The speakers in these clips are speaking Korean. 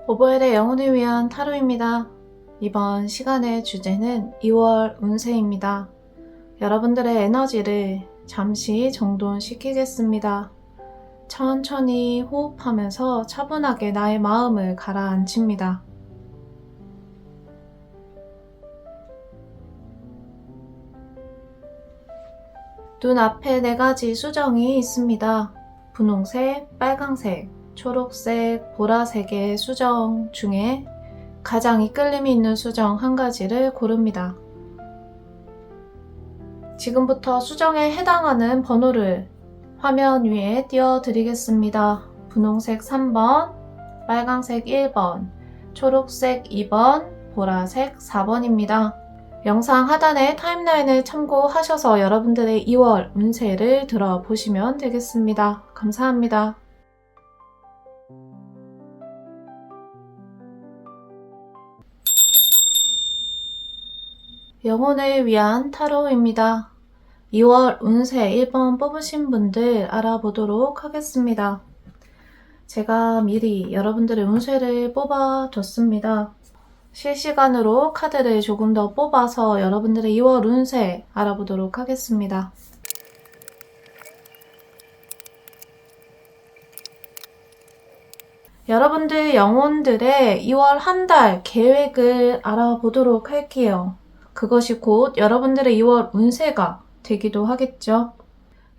오버헬의 영혼을 위한 타로입니다. 이번 시간의 주제는 2월 운세입니다. 여러분들의 에너지를 잠시 정돈시키겠습니다. 천천히 호흡하면서 차분하게 나의 마음을 가라앉힙니다. 눈앞에 4가지 수정이 있습니다. 분홍색, 빨강색, 초록색, 보라색의 수정 중에 가장 이끌림이 있는 수정 한 가지를 고릅니다. 지금부터 수정에 해당하는 번호를 화면 위에 띄워드리겠습니다. 분홍색 3번, 빨강색 1번, 초록색 2번, 보라색 4번입니다. 영상 하단의 타임라인을 참고하셔서 여러분들의 2월 운세를 들어보시면 되겠습니다. 감사합니다. 영혼을 위한 타로입니다. 2월 운세 1번 뽑으신 분들 알아보도록 하겠습니다. 제가 미리 여러분들의 운세를 뽑아뒀습니다. 실시간으로 카드를 조금 더 뽑아서 여러분들의 2월 운세 알아보도록 하겠습니다. 여러분들 영혼들의 2월 한 달 계획을 알아보도록 할게요. 그것이 곧 여러분들의 2월 운세가 되기도 하겠죠.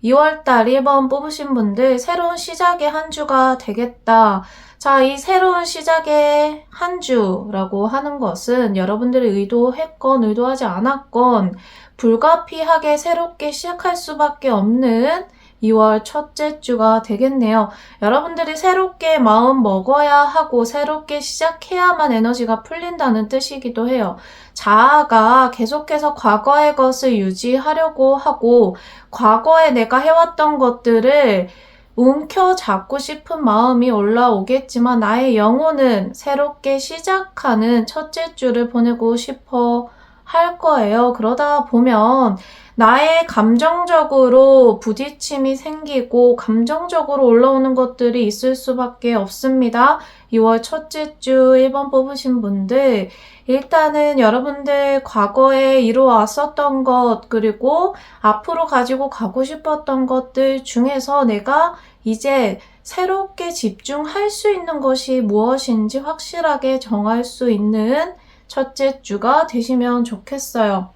2월달 1번 뽑으신 분들 새로운 시작의 한 주가 되겠다. 자, 이 새로운 시작의 한 주라고 하는 것은 여러분들이 의도했건 의도하지 않았건 불가피하게 새롭게 시작할 수밖에 없는 2월 첫째 주가 되겠네요. 여러분들이 새롭게 마음 먹어야 하고 새롭게 시작해야만 에너지가 풀린다는 뜻이기도 해요. 자아가 계속해서 과거의 것을 유지하려고 하고 과거에 내가 해왔던 것들을 움켜잡고 싶은 마음이 올라오겠지만 나의 영혼은 새롭게 시작하는 첫째 주를 보내고 싶어 할 거예요. 그러다 보면 나의 감정적으로 부딪힘이 생기고 감정적으로 올라오는 것들이 있을 수밖에 없습니다. 2월 첫째 주 1번 뽑으신 분들 일단은 여러분들 과거에 이루어왔었던 것 그리고 앞으로 가지고 가고 싶었던 것들 중에서 내가 이제 새롭게 집중할 수 있는 것이 무엇인지 확실하게 정할 수 있는 첫째 주가 되시면 좋겠어요.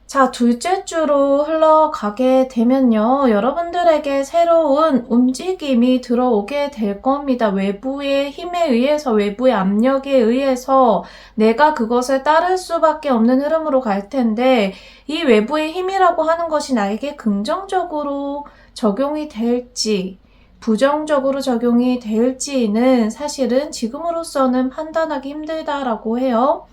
자, 둘째 주로 흘러가게 되면요. 여러분들에게 새로운 움직임이 들어오게 될 겁니다. 외부의 힘에 의해서, 외부의 압력에 의해서 내가 그것을 따를 수밖에 없는 흐름으로 갈 텐데 이 외부의 힘이라고 하는 것이 나에게 긍정적으로 적용이 될지 부정적으로 적용이 될지는 사실은 지금으로서는 판단하기 힘들다라고 해요.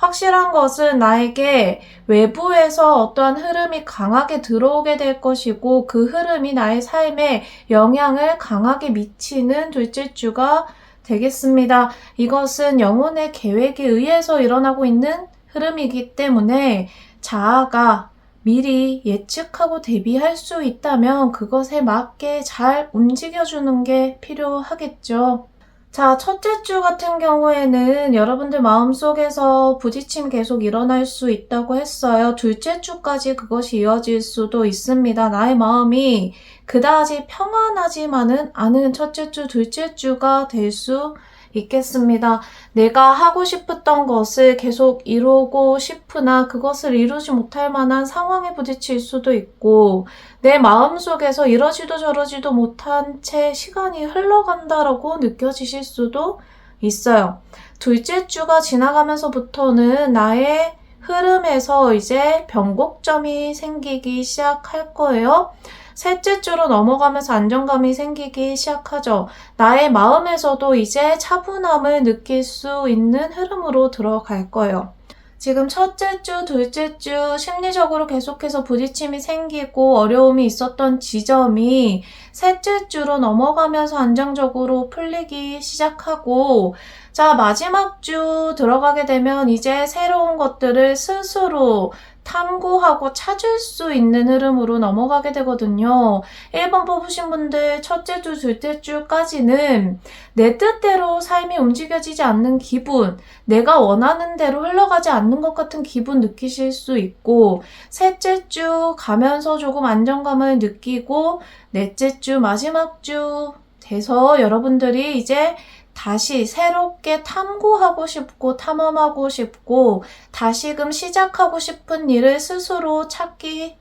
확실한 것은 나에게 외부에서 어떠한 흐름이 강하게 들어오게 될 것이고 그 흐름이 나의 삶에 영향을 강하게 미치는 둘째 주가 되겠습니다. 이것은 영혼의 계획에 의해서 일어나고 있는 흐름이기 때문에 자아가 미리 예측하고 대비할 수 있다면 그것에 맞게 잘 움직여주는 게 필요하겠죠. 자, 첫째 주 같은 경우에는 여러분들 마음속에서 부딪힘 계속 일어날 수 있다고 했어요. 둘째 주까지 그것이 이어질 수도 있습니다. 나의 마음이 그다지 평안하지만은 않은 첫째 주, 둘째 주가 될 수 있겠습니다. 내가 하고 싶었던 것을 계속 이루고 싶으나 그것을 이루지 못할 만한 상황에 부딪힐 수도 있고 내 마음속에서 이러지도 저러지도 못한 채 시간이 흘러간다라고 느껴지실 수도 있어요. 둘째 주가 지나가면서부터는 나의 흐름에서 이제 변곡점이 생기기 시작할 거예요. 셋째 주로 넘어가면서 안정감이 생기기 시작하죠. 나의 마음에서도 이제 차분함을 느낄 수 있는 흐름으로 들어갈 거예요. 지금 첫째 주, 둘째 주 심리적으로 계속해서 부딪힘이 생기고 어려움이 있었던 지점이 셋째 주로 넘어가면서 안정적으로 풀리기 시작하고 자, 마지막 주 들어가게 되면 이제 새로운 것들을 스스로 탐구하고 찾을 수 있는 흐름으로 넘어가게 되거든요. 1번 뽑으신 분들 첫째 주, 둘째 주까지는 내 뜻대로 삶이 움직여지지 않는 기분, 내가 원하는 대로 흘러가지 않는 것 같은 기분 느끼실 수 있고, 셋째 주 가면서 조금 안정감을 느끼고, 넷째 주, 마지막 주 돼서 여러분들이 이제 다시 새롭게 탐구하고 싶고 탐험하고 싶고 다시금 시작하고 싶은 일을 스스로 찾기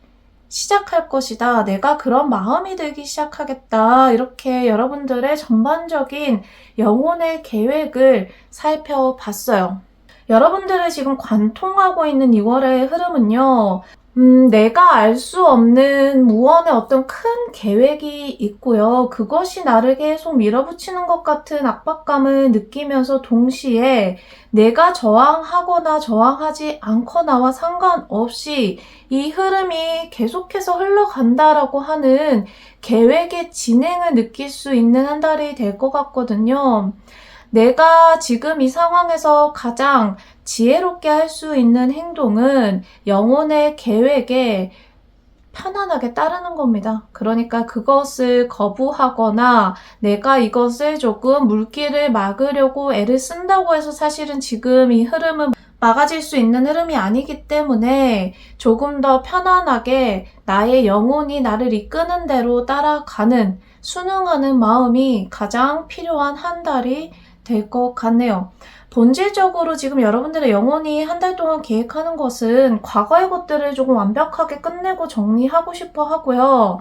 시작할 것이다. 내가 그런 마음이 들기 시작하겠다. 이렇게 여러분들의 전반적인 영혼의 계획을 살펴봤어요. 여러분들을 지금 관통하고 있는 2월의 흐름은요. 내가 알 수 없는 무언의 어떤 큰 계획이 있고요. 그것이 나를 계속 밀어붙이는 것 같은 압박감을 느끼면서 동시에 내가 저항하거나 저항하지 않거나와 상관없이 이 흐름이 계속해서 흘러간다라고 하는 계획의 진행을 느낄 수 있는 한 달이 될 것 같거든요. 내가 지금 이 상황에서 가장 지혜롭게 할 수 있는 행동은 영혼의 계획에 편안하게 따르는 겁니다. 그러니까 그것을 거부하거나 내가 이것을 조금 물길을 막으려고 애를 쓴다고 해서 사실은 지금 이 흐름은 막아질 수 있는 흐름이 아니기 때문에 조금 더 편안하게 나의 영혼이 나를 이끄는 대로 따라가는, 순응하는 마음이 가장 필요한 한 달이 될 것 같네요. 본질적으로 지금 여러분들의 영혼이 한 달 동안 계획하는 것은 과거의 것들을 조금 완벽하게 끝내고 정리하고 싶어 하고요.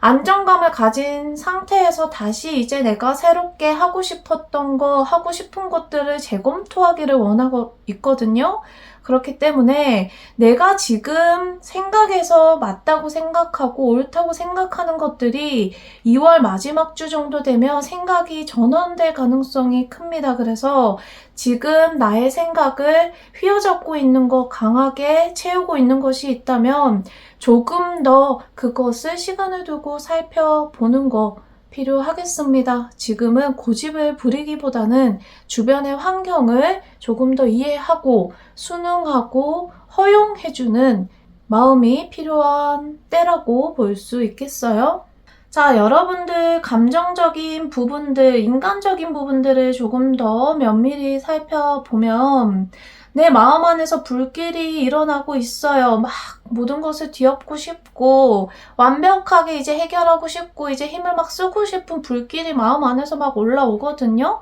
안정감을 가진 상태에서 다시 이제 내가 새롭게 하고 싶었던 거, 하고 싶은 것들을 재검토하기를 원하고 있거든요. 그렇기 때문에 내가 지금 생각해서 맞다고 생각하고 옳다고 생각하는 것들이 2월 마지막 주 정도 되면 생각이 전환될 가능성이 큽니다. 그래서 지금 나의 생각을 휘어잡고 있는 거, 강하게 채우고 있는 것이 있다면 조금 더 그것을 시간을 두고 살펴보는 거 필요하겠습니다. 지금은 고집을 부리기보다는 주변의 환경을 조금 더 이해하고 순응하고 허용해주는 마음이 필요한 때라고 볼 수 있겠어요. 자, 여러분들 감정적인 부분들, 인간적인 부분들을 조금 더 면밀히 살펴보면 내 마음 안에서 불길이 일어나고 있어요. 막 모든 것을 뒤엎고 싶고 완벽하게 이제 해결하고 싶고 이제 힘을 막 쓰고 싶은 불길이 마음 안에서 막 올라오거든요.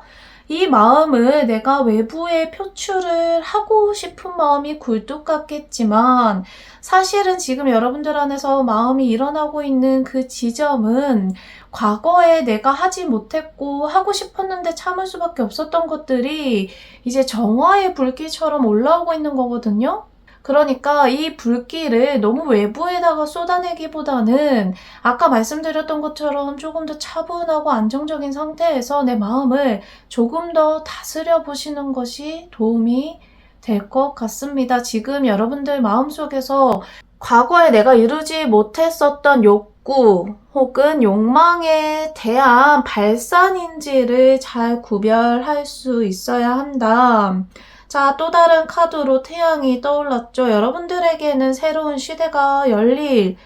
이 마음을 내가 외부에 표출을 하고 싶은 마음이 굴뚝 같겠지만 사실은 지금 여러분들 안에서 마음이 일어나고 있는 그 지점은 과거에 내가 하지 못했고 하고 싶었는데 참을 수밖에 없었던 것들이 이제 정화의 불길처럼 올라오고 있는 거거든요. 그러니까 이 불길을 너무 외부에다가 쏟아내기보다는 아까 말씀드렸던 것처럼 조금 더 차분하고 안정적인 상태에서 내 마음을 조금 더 다스려 보시는 것이 도움이 될 것 같습니다. 지금 여러분들 마음속에서 과거에 내가 이루지 못했었던 욕구 혹은 욕망에 대한 발산인지를 잘 구별할 수 있어야 한다. 자, 또 다른 카드로 태양이 떠올랐죠. 여러분들에게는 새로운 시대가 열릴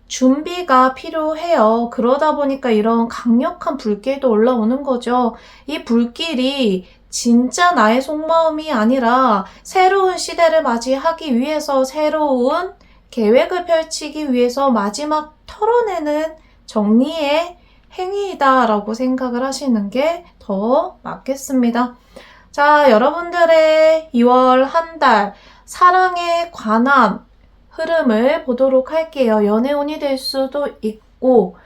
준비가 필요해요. 그러다 보니까 이런 강력한 불길도 올라오는 거죠. 이 불길이 진짜 나의 속마음이 아니라 새로운 시대를 맞이하기 위해서 새로운 계획을 펼치기 위해서 마지막 털어내는 정리의 행위이다라고 생각을 하시는 게 더 맞겠습니다. 자, 여러분들의 2월 한 달 사랑에 관한 흐름을 보도록 할게요. 연애운이 될 수도 있고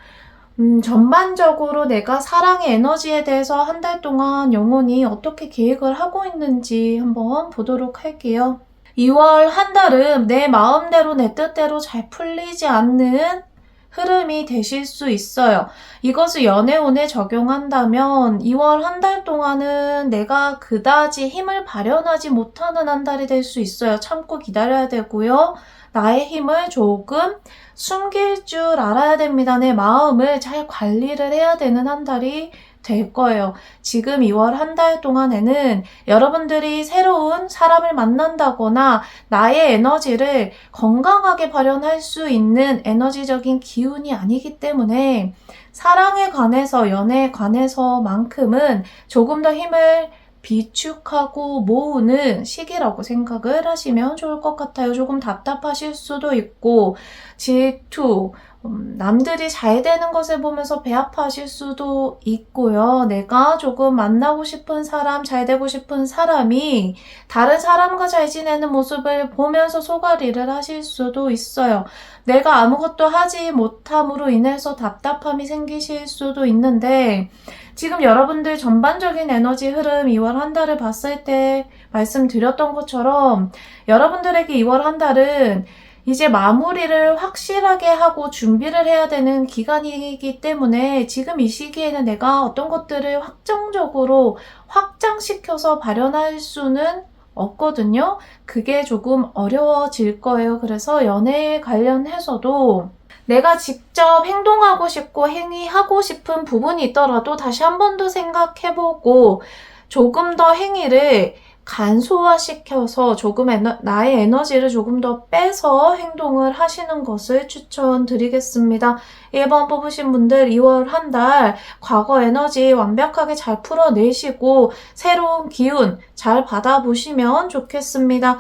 전반적으로 내가 사랑의 에너지에 대해서 한 달 동안 영혼이 어떻게 계획을 하고 있는지 한번 보도록 할게요. 2월 한 달은 내 마음대로 내 뜻대로 잘 풀리지 않는 흐름이 되실 수 있어요. 이것을 연애운에 적용한다면 2월 한 달 동안은 내가 그다지 힘을 발현하지 못하는 한 달이 될 수 있어요. 참고 기다려야 되고요. 나의 힘을 조금 숨길 줄 알아야 됩니다. 내 마음을 잘 관리를 해야 되는 한 달이 될 거예요. 지금 2월 한 달 동안에는 여러분들이 새로운 사람을 만난다거나 나의 에너지를 건강하게 발현할 수 있는 에너지적인 기운이 아니기 때문에 사랑에 관해서, 연애에 관해서만큼은 조금 더 힘을 비축하고 모으는 시기라고 생각을 하시면 좋을 것 같아요. 조금 답답하실 수도 있고 질투, 남들이 잘 되는 것을 보면서 배 아파하실 수도 있고요. 내가 조금 만나고 싶은 사람, 잘 되고 싶은 사람이 다른 사람과 잘 지내는 모습을 보면서 소갈이를 하실 수도 있어요. 내가 아무것도 하지 못함으로 인해서 답답함이 생기실 수도 있는데 지금 여러분들 전반적인 에너지 흐름 2월 한 달을 봤을 때 말씀드렸던 것처럼 여러분들에게 2월 한 달은 이제 마무리를 확실하게 하고 준비를 해야 되는 기간이기 때문에 지금 이 시기에는 내가 어떤 것들을 확정적으로 확장시켜서 발현할 수는 없거든요. 그게 조금 어려워질 거예요. 그래서 연애에 관련해서도 내가 직접 행동하고 싶고 행위하고 싶은 부분이 있더라도 다시 한 번 더 생각해보고 조금 더 행위를 간소화시켜서 조금 나의 에너지를 조금 더 빼서 행동을 하시는 것을 추천드리겠습니다. 1번 뽑으신 분들 2월 한 달 과거 에너지 완벽하게 잘 풀어내시고 새로운 기운 잘 받아보시면 좋겠습니다.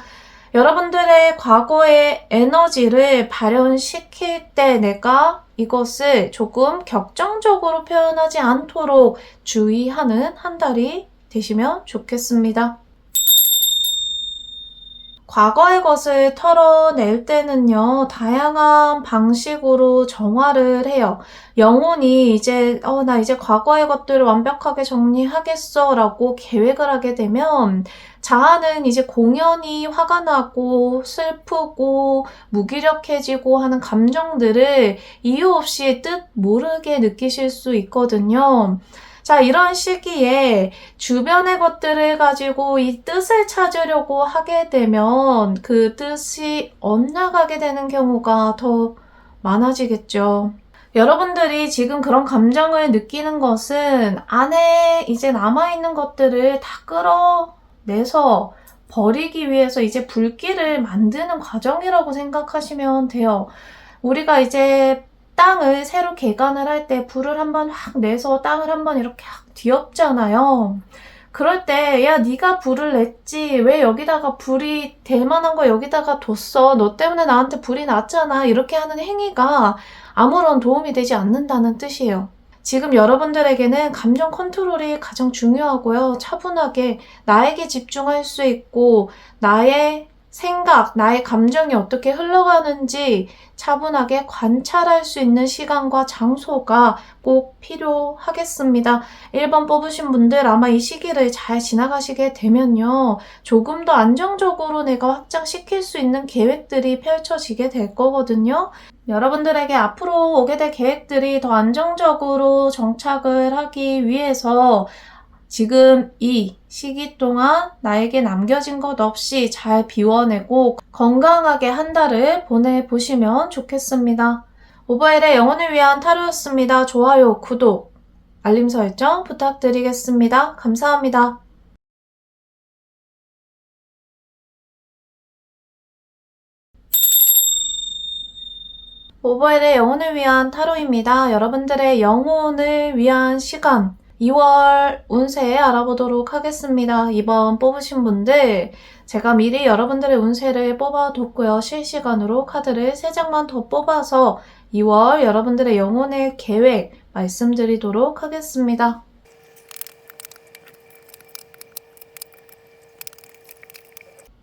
여러분들의 과거의 에너지를 발현시킬 때 내가 이것을 조금 격정적으로 표현하지 않도록 주의하는 한 달이 되시면 좋겠습니다. 과거의 것을 털어낼 때는요, 다양한 방식으로 정화를 해요. 영혼이 이제, 나 이제 과거의 것들을 완벽하게 정리하겠어 라고 계획을 하게 되면 자아는 이제 공연히 화가 나고 슬프고 무기력해지고 하는 감정들을 이유 없이 뜻 모르게 느끼실 수 있거든요. 자, 이런 시기에 주변의 것들을 가지고 이 뜻을 찾으려고 하게 되면 그 뜻이 엇나가게 되는 경우가 더 많아지겠죠. 여러분들이 지금 그런 감정을 느끼는 것은 안에 이제 남아있는 것들을 다 끌어내서 버리기 위해서 이제 불길을 만드는 과정이라고 생각하시면 돼요. 우리가 이제 땅을 새로 개간을 할 때 불을 한번 확 내서 땅을 한번 이렇게 확 뒤엎잖아요. 그럴 때 야 네가 불을 냈지 왜 여기다가 불이 될 만한 거 여기다가 뒀어 너 때문에 나한테 불이 났잖아 이렇게 하는 행위가 아무런 도움이 되지 않는다는 뜻이에요. 지금 여러분들에게는 감정 컨트롤이 가장 중요하고요. 차분하게 나에게 집중할 수 있고 나의 생각, 나의 감정이 어떻게 흘러가는지 차분하게 관찰할 수 있는 시간과 장소가 꼭 필요하겠습니다. 1번 뽑으신 분들 아마 이 시기를 잘 지나가시게 되면요. 조금 더 안정적으로 내가 확장시킬 수 있는 계획들이 펼쳐지게 될 거거든요. 여러분들에게 앞으로 오게 될 계획들이 더 안정적으로 정착을 하기 위해서 지금 이 시기 동안 나에게 남겨진 것 없이 잘 비워내고 건강하게 한 달을 보내보시면 좋겠습니다. 오버엘의 영혼을 위한 타로였습니다. 좋아요, 구독, 알림 설정 부탁드리겠습니다. 감사합니다. 오버엘의 영혼을 위한 타로입니다. 여러분들의 영혼을 위한 시간 2월 운세 알아보도록 하겠습니다. 2번 뽑으신 분들 제가 미리 여러분들의 운세를 뽑아뒀고요. 실시간으로 카드를 3장만 더 뽑아서 2월 여러분들의 영혼의 계획 말씀드리도록 하겠습니다.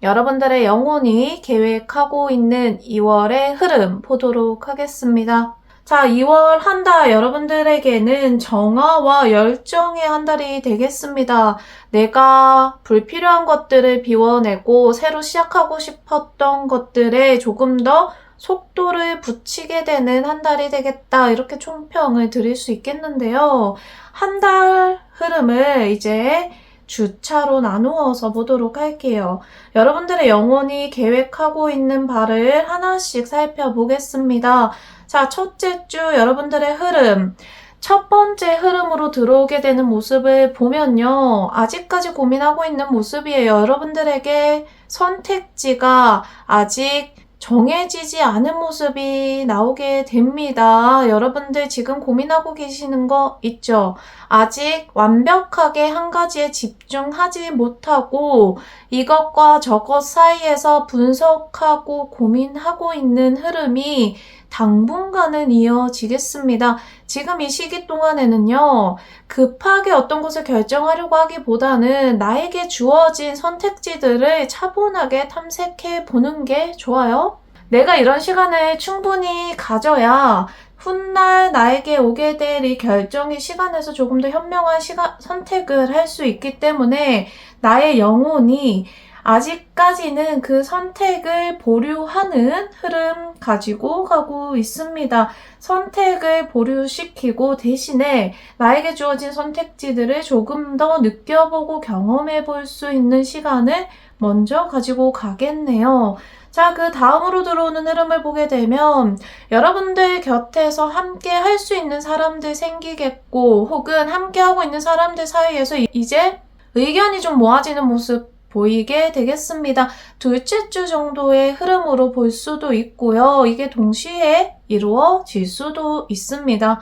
여러분들의 영혼이 계획하고 있는 2월의 흐름 보도록 하겠습니다. 자, 2월 한 달 여러분들에게는 정화와 열정의 한 달이 되겠습니다. 내가 불필요한 것들을 비워내고 새로 시작하고 싶었던 것들에 조금 더 속도를 붙이게 되는 한 달이 되겠다. 이렇게 총평을 드릴 수 있겠는데요. 한 달 흐름을 이제 주차로 나누어서 보도록 할게요. 여러분들의 영혼이 계획하고 있는 바를 하나씩 살펴보겠습니다. 자, 첫째 주 여러분들의 흐름. 첫 번째 흐름으로 들어오게 되는 모습을 보면요. 아직까지 고민하고 있는 모습이에요. 여러분들에게 선택지가 아직 정해지지 않은 모습이 나오게 됩니다. 여러분들 지금 고민하고 계시는 거 있죠? 아직 완벽하게 한 가지에 집중하지 못하고 이것과 저것 사이에서 분석하고 고민하고 있는 흐름이 당분간은 이어지겠습니다. 지금 이 시기 동안에는요, 급하게 어떤 것을 결정하려고 하기보다는 나에게 주어진 선택지들을 차분하게 탐색해 보는 게 좋아요. 내가 이런 시간을 충분히 가져야 훗날 나에게 오게 될 이 결정의 시간에서 조금 더 현명한 선택을 할 수 있기 때문에 나의 영혼이 아직까지는 그 선택을 보류하는 흐름 가지고 가고 있습니다. 선택을 보류시키고 대신에 나에게 주어진 선택지들을 조금 더 느껴보고 경험해 볼 수 있는 시간을 먼저 가지고 가겠네요. 자, 그 다음으로 들어오는 흐름을 보게 되면 여러분들 곁에서 함께 할 수 있는 사람들 생기겠고 혹은 함께 하고 있는 사람들 사이에서 이제 의견이 좀 모아지는 모습 보이게 되겠습니다. 둘째 주 정도의 흐름으로 볼 수도 있고요. 이게 동시에 이루어질 수도 있습니다.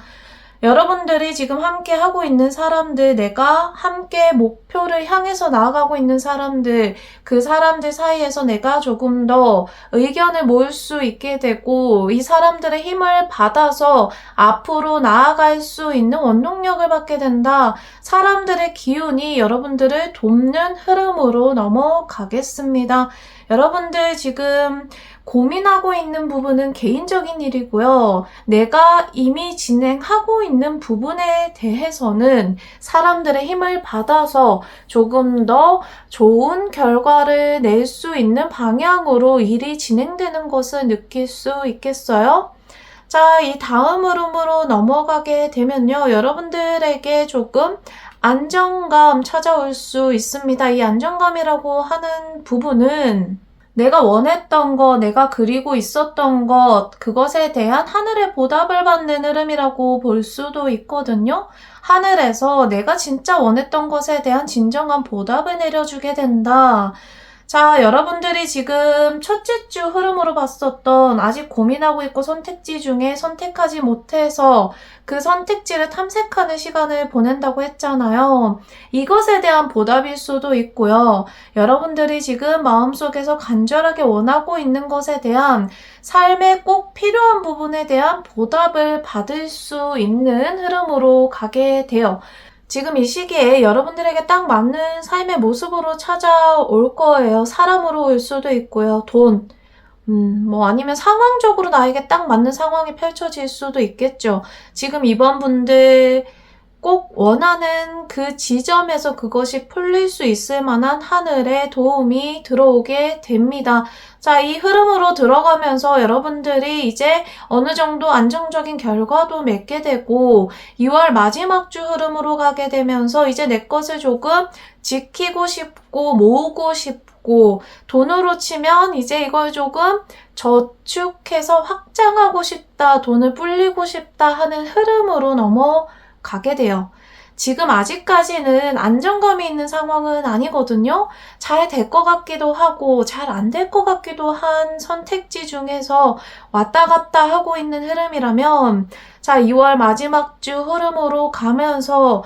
여러분들이 지금 함께 하고 있는 사람들, 내가 함께 목표를 향해서 나아가고 있는 사람들, 그 사람들 사이에서 내가 조금 더 의견을 모을 수 있게 되고 이 사람들의 힘을 받아서 앞으로 나아갈 수 있는 원동력을 받게 된다. 사람들의 기운이 여러분들을 돕는 흐름으로 넘어가겠습니다. 여러분들 지금 고민하고 있는 부분은 개인적인 일이고요. 내가 이미 진행하고 있는 부분에 대해서는 사람들의 힘을 받아서 조금 더 좋은 결과를 낼 수 있는 방향으로 일이 진행되는 것을 느낄 수 있겠어요? 자, 이 다음 흐름으로 넘어가게 되면요. 여러분들에게 조금 안정감 찾아올 수 있습니다. 이 안정감이라고 하는 부분은 내가 원했던 것, 내가 그리고 있었던 것, 그것에 대한 하늘의 보답을 받는 흐름이라고 볼 수도 있거든요. 하늘에서 내가 진짜 원했던 것에 대한 진정한 보답을 내려주게 된다. 자, 여러분들이 지금 첫째 주 흐름으로 봤었던 아직 고민하고 있고 선택지 중에 선택하지 못해서 그 선택지를 탐색하는 시간을 보낸다고 했잖아요. 이것에 대한 보답일 수도 있고요. 여러분들이 지금 마음속에서 간절하게 원하고 있는 것에 대한 삶에 꼭 필요한 부분에 대한 보답을 받을 수 있는 흐름으로 가게 돼요. 지금 이 시기에 여러분들에게 딱 맞는 삶의 모습으로 찾아올 거예요. 사람으로 올 수도 있고요. 돈, 아니면 상황적으로 나에게 딱 맞는 상황이 펼쳐질 수도 있겠죠. 지금 이번 분들 꼭 원하는 그 지점에서 그것이 풀릴 수 있을 만한 하늘의 도움이 들어오게 됩니다. 자, 이 흐름으로 들어가면서 여러분들이 이제 어느 정도 안정적인 결과도 맺게 되고 2월 마지막 주 흐름으로 가게 되면서 이제 내 것을 조금 지키고 싶고 모으고 싶고 돈으로 치면 이제 이걸 조금 저축해서 확장하고 싶다, 돈을 불리고 싶다 하는 흐름으로 넘어가게 돼요. 지금 아직까지는 안정감이 있는 상황은 아니거든요. 잘 될 것 같기도 하고 잘 안 될 것 같기도 한 선택지 중에서 왔다 갔다 하고 있는 흐름이라면 자, 2월 마지막 주 흐름으로 가면서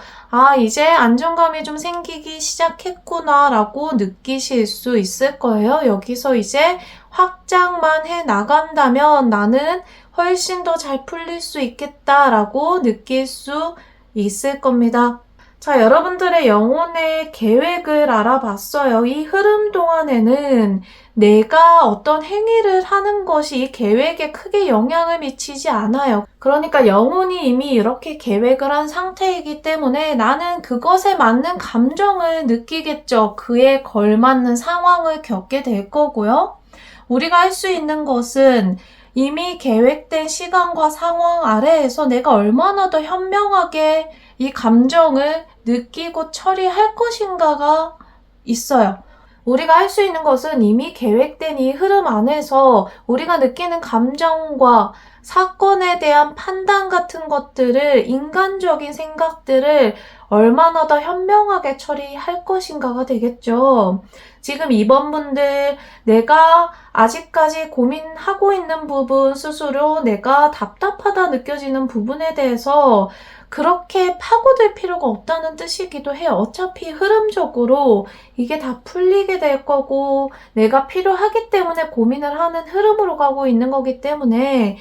이제 안정감이 좀 생기기 시작했구나 라고 느끼실 수 있을 거예요. 여기서 이제 확장만 해 나간다면 나는 훨씬 더 잘 풀릴 수 있겠다라고 느낄 수 있을 겁니다. 자, 여러분들의 영혼의 계획을 알아봤어요. 이 흐름 동안에는 내가 어떤 행위를 하는 것이 이 계획에 크게 영향을 미치지 않아요. 그러니까 영혼이 이미 이렇게 계획을 한 상태이기 때문에 나는 그것에 맞는 감정을 느끼겠죠. 그에 걸맞는 상황을 겪게 될 거고요. 우리가 할 수 있는 것은 이미 계획된 시간과 상황 아래에서 내가 얼마나 더 현명하게 이 감정을 느끼고 처리할 것인가가 있어요. 우리가 할 수 있는 것은 이미 계획된 이 흐름 안에서 우리가 느끼는 감정과 사건에 대한 판단 같은 것들을, 인간적인 생각들을 얼마나 더 현명하게 처리할 것인가가 되겠죠. 지금 이번 분들, 내가 아직까지 고민하고 있는 부분, 스스로 내가 답답하다 느껴지는 부분에 대해서 그렇게 파고들 필요가 없다는 뜻이기도 해요. 어차피 흐름적으로 이게 다 풀리게 될 거고 내가 필요하기 때문에 고민을 하는 흐름으로 가고 있는 거기 때문에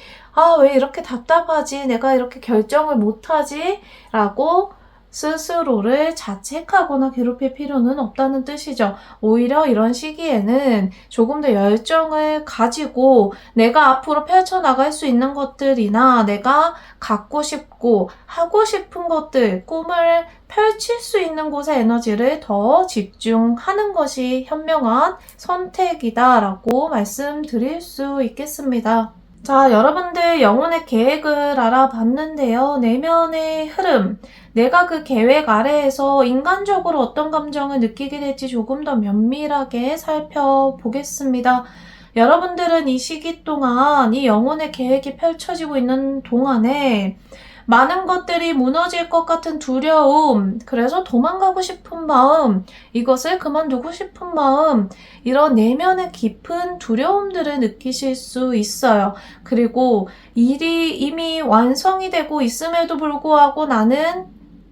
왜 이렇게 답답하지? 내가 이렇게 결정을 못하지? 라고 스스로를 자책하거나 괴롭힐 필요는 없다는 뜻이죠. 오히려 이런 시기에는 조금 더 열정을 가지고 내가 앞으로 펼쳐나갈 수 있는 것들이나 내가 갖고 싶고 하고 싶은 것들, 꿈을 펼칠 수 있는 곳에 에너지를 더 집중하는 것이 현명한 선택이다라고 말씀드릴 수 있겠습니다. 자, 여러분들 영혼의 계획을 알아봤는데요. 내면의 흐름, 내가 그 계획 아래에서 인간적으로 어떤 감정을 느끼게 될지 조금 더 면밀하게 살펴보겠습니다. 여러분들은 이 시기 동안 이 영혼의 계획이 펼쳐지고 있는 동안에 많은 것들이 무너질 것 같은 두려움, 그래서 도망가고 싶은 마음, 이것을 그만두고 싶은 마음, 이런 내면의 깊은 두려움들을 느끼실 수 있어요. 그리고 일이 이미 완성이 되고 있음에도 불구하고 나는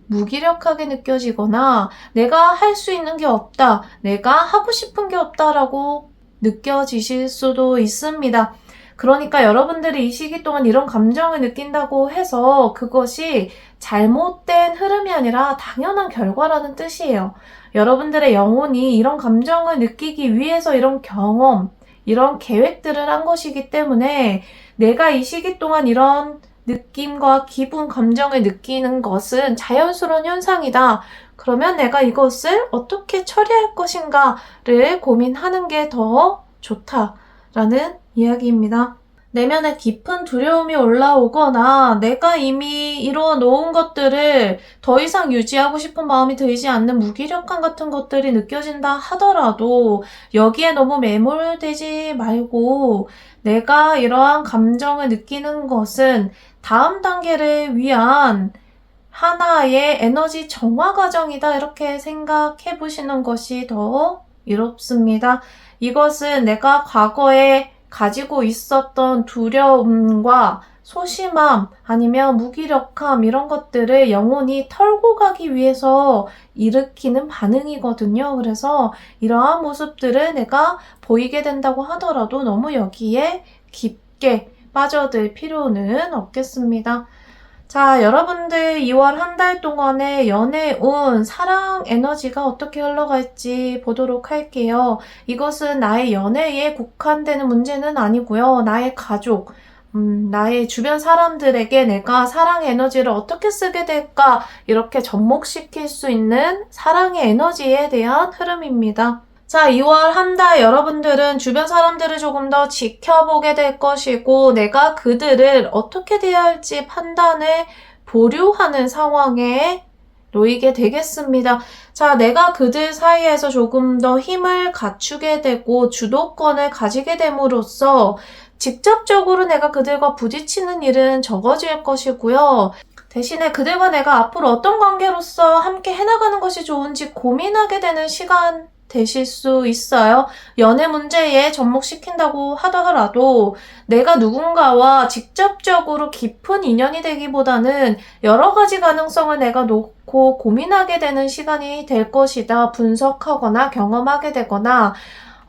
무기력하게 느껴지거나 내가 할 수 있는 게 없다, 내가 하고 싶은 게 없다라고 느껴지실 수도 있습니다. 그러니까 여러분들이 이 시기 동안 이런 감정을 느낀다고 해서 그것이 잘못된 흐름이 아니라 당연한 결과라는 뜻이에요. 여러분들의 영혼이 이런 감정을 느끼기 위해서 이런 경험, 이런 계획들을 한 것이기 때문에 내가 이 시기 동안 이런 느낌과 기분, 감정을 느끼는 것은 자연스러운 현상이다. 그러면 내가 이것을 어떻게 처리할 것인가를 고민하는 게 더 좋다라는 이야기입니다. 내면에 깊은 두려움이 올라오거나 내가 이미 이루어 놓은 것들을 더 이상 유지하고 싶은 마음이 들지 않는 무기력함 같은 것들이 느껴진다 하더라도 여기에 너무 매몰되지 말고 내가 이러한 감정을 느끼는 것은 다음 단계를 위한 하나의 에너지 정화 과정이다, 이렇게 생각해 보시는 것이 더 이롭습니다. 이것은 내가 과거에 가지고 있었던 두려움과 소심함 아니면 무기력함, 이런 것들을 영혼이 털고 가기 위해서 일으키는 반응이거든요. 그래서 이러한 모습들을 내가 보이게 된다고 하더라도 너무 여기에 깊게 빠져들 필요는 없겠습니다. 자, 여러분들 2월 한 달 동안의 연애운, 사랑 에너지가 어떻게 흘러갈지 보도록 할게요. 이것은 나의 연애에 국한되는 문제는 아니고요. 나의 가족, 나의 주변 사람들에게 내가 사랑 에너지를 어떻게 쓰게 될까, 이렇게 접목시킬 수 있는 사랑의 에너지에 대한 흐름입니다. 자, 2월 한 달 여러분들은 주변 사람들을 조금 더 지켜보게 될 것이고 내가 그들을 어떻게 대할지 판단을 보류하는 상황에 놓이게 되겠습니다. 자, 내가 그들 사이에서 조금 더 힘을 갖추게 되고 주도권을 가지게 됨으로써 직접적으로 내가 그들과 부딪히는 일은 적어질 것이고요. 대신에 그들과 내가 앞으로 어떤 관계로서 함께 해나가는 것이 좋은지 고민하게 되는 시간 되실 수 있어요. 연애 문제에 접목시킨다고 하더라도 내가 누군가와 직접적으로 깊은 인연이 되기보다는 여러 가지 가능성을 내가 놓고 고민하게 되는 시간이 될 것이다. 분석하거나 경험하게 되거나,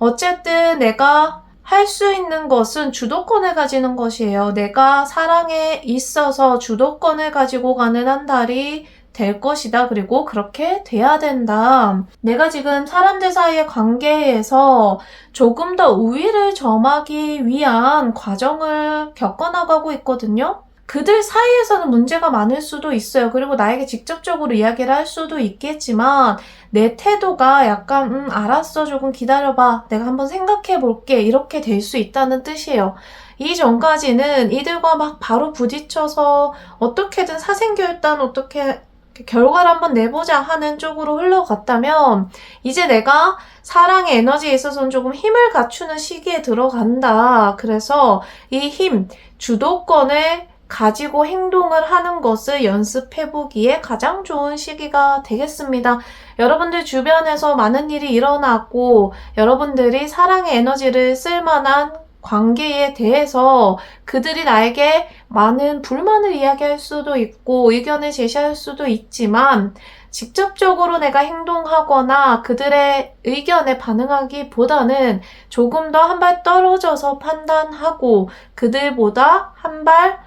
어쨌든 내가 할 수 있는 것은 주도권을 가지는 것이에요. 내가 사랑에 있어서 주도권을 가지고 가는 한 달이 될 것이다. 그리고 그렇게 돼야 된다. 내가 지금 사람들 사이의 관계에서 조금 더 우위를 점하기 위한 과정을 겪어나가고 있거든요. 그들 사이에서는 문제가 많을 수도 있어요. 그리고 나에게 직접적으로 이야기를 할 수도 있겠지만 내 태도가 약간 알았어, 조금 기다려봐, 내가 한번 생각해 볼게, 이렇게 될 수 있다는 뜻이에요. 이전까지는 이들과 막 바로 부딪혀서 어떻게든 사생결단 어떻게 결과를 한번 내보자 하는 쪽으로 흘러갔다면 이제 내가 사랑의 에너지에 있어서는 조금 힘을 갖추는 시기에 들어간다. 그래서 이 힘, 주도권을 가지고 행동을 하는 것을 연습해보기에 가장 좋은 시기가 되겠습니다. 여러분들 주변에서 많은 일이 일어나고 여러분들이 사랑의 에너지를 쓸 만한 관계에 대해서 그들이 나에게 많은 불만을 이야기할 수도 있고 의견을 제시할 수도 있지만 직접적으로 내가 행동하거나 그들의 의견에 반응하기보다는 조금 더 한 발 떨어져서 판단하고 그들보다 한 발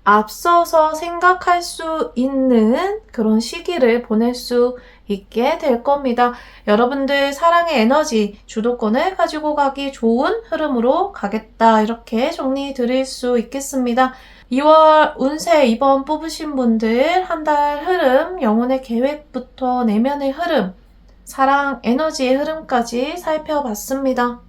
앞서서 생각할 수 있는 그런 시기를 보낼 수 있게 될 겁니다. 여러분들 사랑의 에너지, 주도권을 가지고 가기 좋은 흐름으로 가겠다. 이렇게 정리 드릴 수 있겠습니다. 2월 운세 이번 뽑으신 분들 한 달 흐름, 영혼의 계획부터 내면의 흐름, 사랑 에너지의 흐름까지 살펴봤습니다.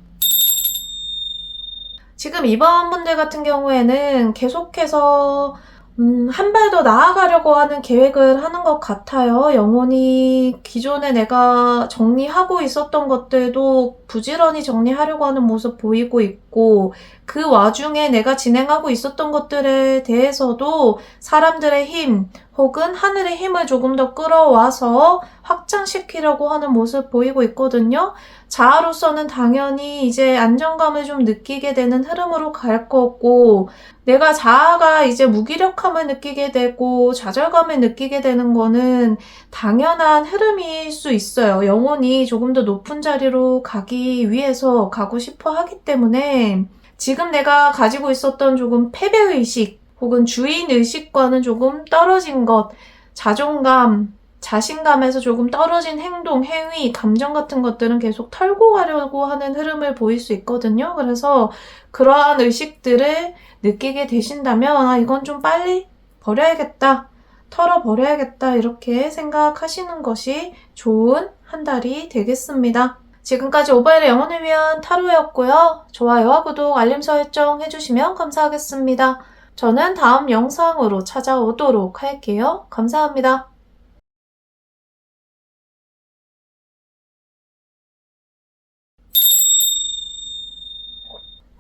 지금 이번 분들 같은 경우에는 계속해서 한 발 더 나아가려고 하는 계획을 하는 것 같아요. 영혼이 기존에 내가 정리하고 있었던 것들도 부지런히 정리하려고 하는 모습 보이고 있고 그 와중에 내가 진행하고 있었던 것들에 대해서도 사람들의 힘 혹은 하늘의 힘을 조금 더 끌어와서 확장시키려고 하는 모습 보이고 있거든요. 자아로서는 당연히 이제 안정감을 좀 느끼게 되는 흐름으로 갈 거고 내가 자아가 이제 무기력함을 느끼게 되고 좌절감을 느끼게 되는 거는 당연한 흐름일 수 있어요. 영혼이 조금 더 높은 자리로 가기 위해서 가고 싶어 하기 때문에 지금 내가 가지고 있었던 조금 패배의식 혹은 주인의식과는 조금 떨어진 것, 자존감, 자신감에서 조금 떨어진 행동, 행위, 감정 같은 것들은 계속 털고 가려고 하는 흐름을 보일 수 있거든요. 그래서 그러한 의식들을 느끼게 되신다면 이건 좀 빨리 버려야겠다, 털어버려야겠다 이렇게 생각하시는 것이 좋은 한 달이 되겠습니다. 지금까지 오바일의 영혼을 위한 타로였고요. 좋아요와 구독, 알림 설정 해주시면 감사하겠습니다. 저는 다음 영상으로 찾아오도록 할게요. 감사합니다.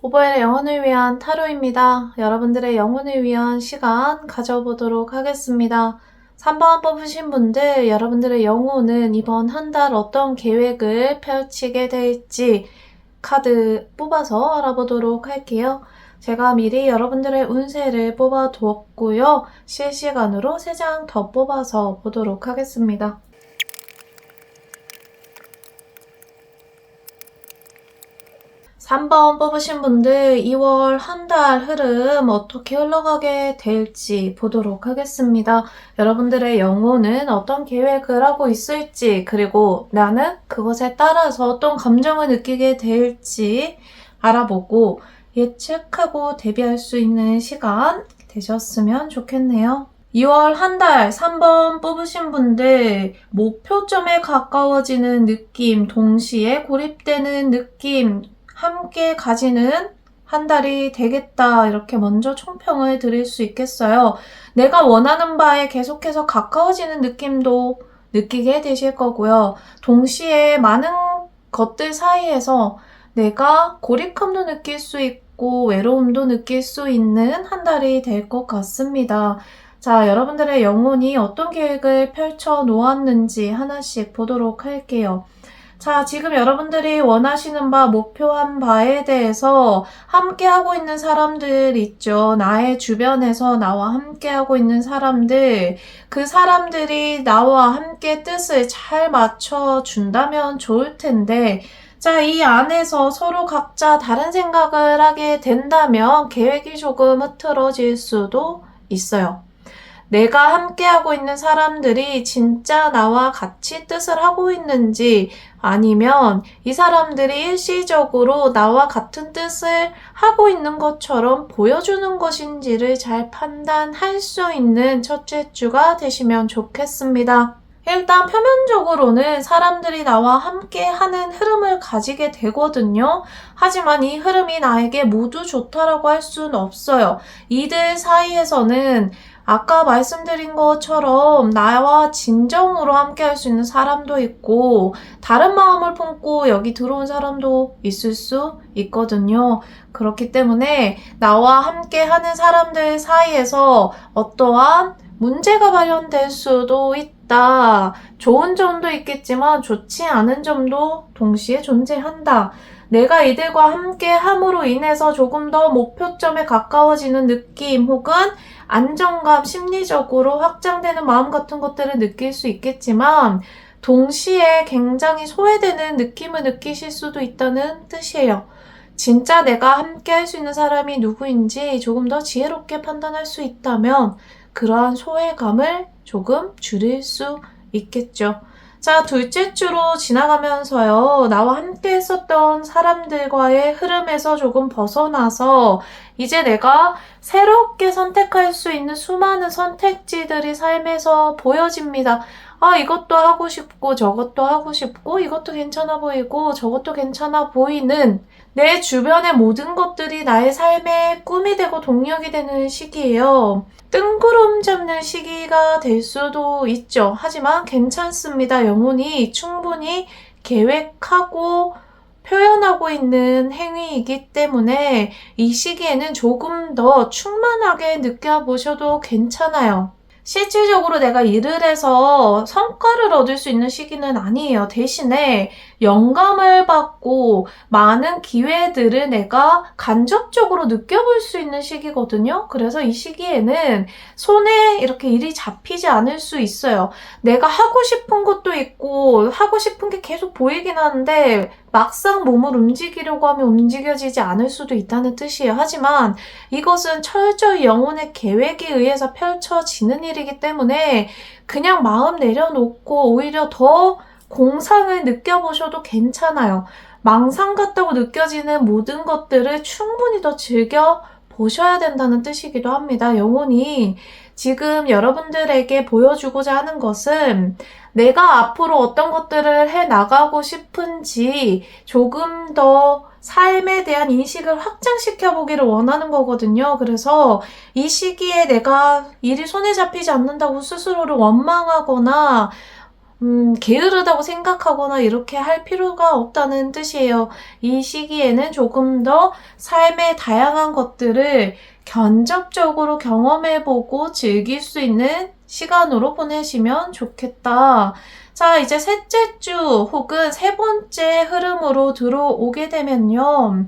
오버의 영혼을 위한 타로입니다. 여러분들의 영혼을 위한 시간 가져보도록 하겠습니다. 3번 뽑으신 분들, 여러분들의 영혼은 이번 한 달 어떤 계획을 펼치게 될지 카드 뽑아서 알아보도록 할게요. 제가 미리 여러분들의 운세를 뽑아두었고요. 실시간으로 3장 더 뽑아서 보도록 하겠습니다. 3번 뽑으신 분들 2월 한 달 흐름 어떻게 흘러가게 될지 보도록 하겠습니다. 여러분들의 영혼은 어떤 계획을 하고 있을지 그리고 나는 그것에 따라서 어떤 감정을 느끼게 될지 알아보고 예측하고 대비할 수 있는 시간 되셨으면 좋겠네요. 2월 한 달 3번 뽑으신 분들 목표점에 가까워지는 느낌, 동시에 고립되는 느낌, 함께 가지는 한 달이 되겠다. 이렇게 먼저 총평을 드릴 수 있겠어요. 내가 원하는 바에 계속해서 가까워지는 느낌도 느끼게 되실 거고요. 동시에 많은 것들 사이에서 내가 고립감도 느낄 수 있고 외로움도 느낄 수 있는 한 달이 될 것 같습니다. 자, 여러분들의 영혼이 어떤 계획을 펼쳐 놓았는지 하나씩 보도록 할게요. 자, 지금 여러분들이 원하시는 바, 목표한 바에 대해서 함께하고 있는 사람들 있죠. 나의 주변에서 나와 함께하고 있는 사람들, 그 사람들이 나와 함께 뜻을 잘 맞춰준다면 좋을 텐데, 자, 이 안에서 서로 각자 다른 생각을 하게 된다면 계획이 조금 흐트러질 수도 있어요. 내가 함께하고 있는 사람들이 진짜 나와 같이 뜻을 하고 있는지 아니면 이 사람들이 일시적으로 나와 같은 뜻을 하고 있는 것처럼 보여주는 것인지를 잘 판단할 수 있는 첫째 주가 되시면 좋겠습니다. 일단 표면적으로는 사람들이 나와 함께 하는 흐름을 가지게 되거든요. 하지만 이 흐름이 나에게 모두 좋다라고 할 수는 없어요. 이들 사이에서는 아까 말씀드린 것처럼 나와 진정으로 함께 할 수 있는 사람도 있고 다른 마음을 품고 여기 들어온 사람도 있을 수 있거든요. 그렇기 때문에 나와 함께 하는 사람들 사이에서 어떠한 문제가 발현될 수도 있다. 좋은 점도 있겠지만 좋지 않은 점도 동시에 존재한다. 내가 이들과 함께 함으로 인해서 조금 더 목표점에 가까워지는 느낌 혹은 안정감, 심리적으로 확장되는 마음 같은 것들을 느낄 수 있겠지만 동시에 굉장히 소외되는 느낌을 느끼실 수도 있다는 뜻이에요. 진짜 내가 함께 할 수 있는 사람이 누구인지 조금 더 지혜롭게 판단할 수 있다면 그러한 소외감을 조금 줄일 수 있겠죠. 자, 둘째 주로 지나가면서요. 나와 함께 했었던 사람들과의 흐름에서 조금 벗어나서 이제 내가 새롭게 선택할 수 있는 수많은 선택지들이 삶에서 보여집니다. 아, 이것도 하고 싶고 저것도 하고 싶고 이것도 괜찮아 보이고 저것도 괜찮아 보이는 내 주변의 모든 것들이 나의 삶의 꿈이 되고 동력이 되는 시기예요. 뜬구름 잡는 시기가 될 수도 있죠. 하지만 괜찮습니다. 영혼이 충분히 계획하고 표현하고 있는 행위이기 때문에 이 시기에는 조금 더 충만하게 느껴보셔도 괜찮아요. 실질적으로 내가 일을 해서 성과를 얻을 수 있는 시기는 아니에요. 대신에 영감을 받고 많은 기회들을 내가 간접적으로 느껴볼 수 있는 시기거든요. 그래서 이 시기에는 손에 이렇게 일이 잡히지 않을 수 있어요. 내가 하고 싶은 것도 있고 하고 싶은 게 계속 보이긴 하는데 막상 몸을 움직이려고 하면 움직여지지 않을 수도 있다는 뜻이에요. 하지만 이것은 철저히 영혼의 계획에 의해서 펼쳐지는 일이기 때문에 그냥 마음 내려놓고 오히려 더 공상을 느껴보셔도 괜찮아요. 망상 같다고 느껴지는 모든 것들을 충분히 더 즐겨 보셔야 된다는 뜻이기도 합니다. 영혼이 지금 여러분들에게 보여주고자 하는 것은 내가 앞으로 어떤 것들을 해 나가고 싶은지 조금 더 삶에 대한 인식을 확장시켜 보기를 원하는 거거든요. 그래서 이 시기에 내가 일이 손에 잡히지 않는다고 스스로를 원망하거나 게으르다고 생각하거나 이렇게 할 필요가 없다는 뜻이에요. 이 시기에는 조금 더 삶의 다양한 것들을 견접적으로 경험해보고 즐길 수 있는 시간으로 보내시면 좋겠다. 자, 이제 셋째 주 혹은 세 번째 흐름으로 들어오게 되면요.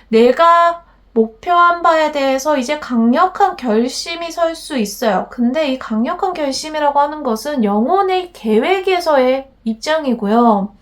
내가 목표한 바에 대해서 이제 강력한 결심이 설 수 있어요. 근데 이 강력한 결심이라고 하는 것은 영혼의 계획에서의 입장이고요.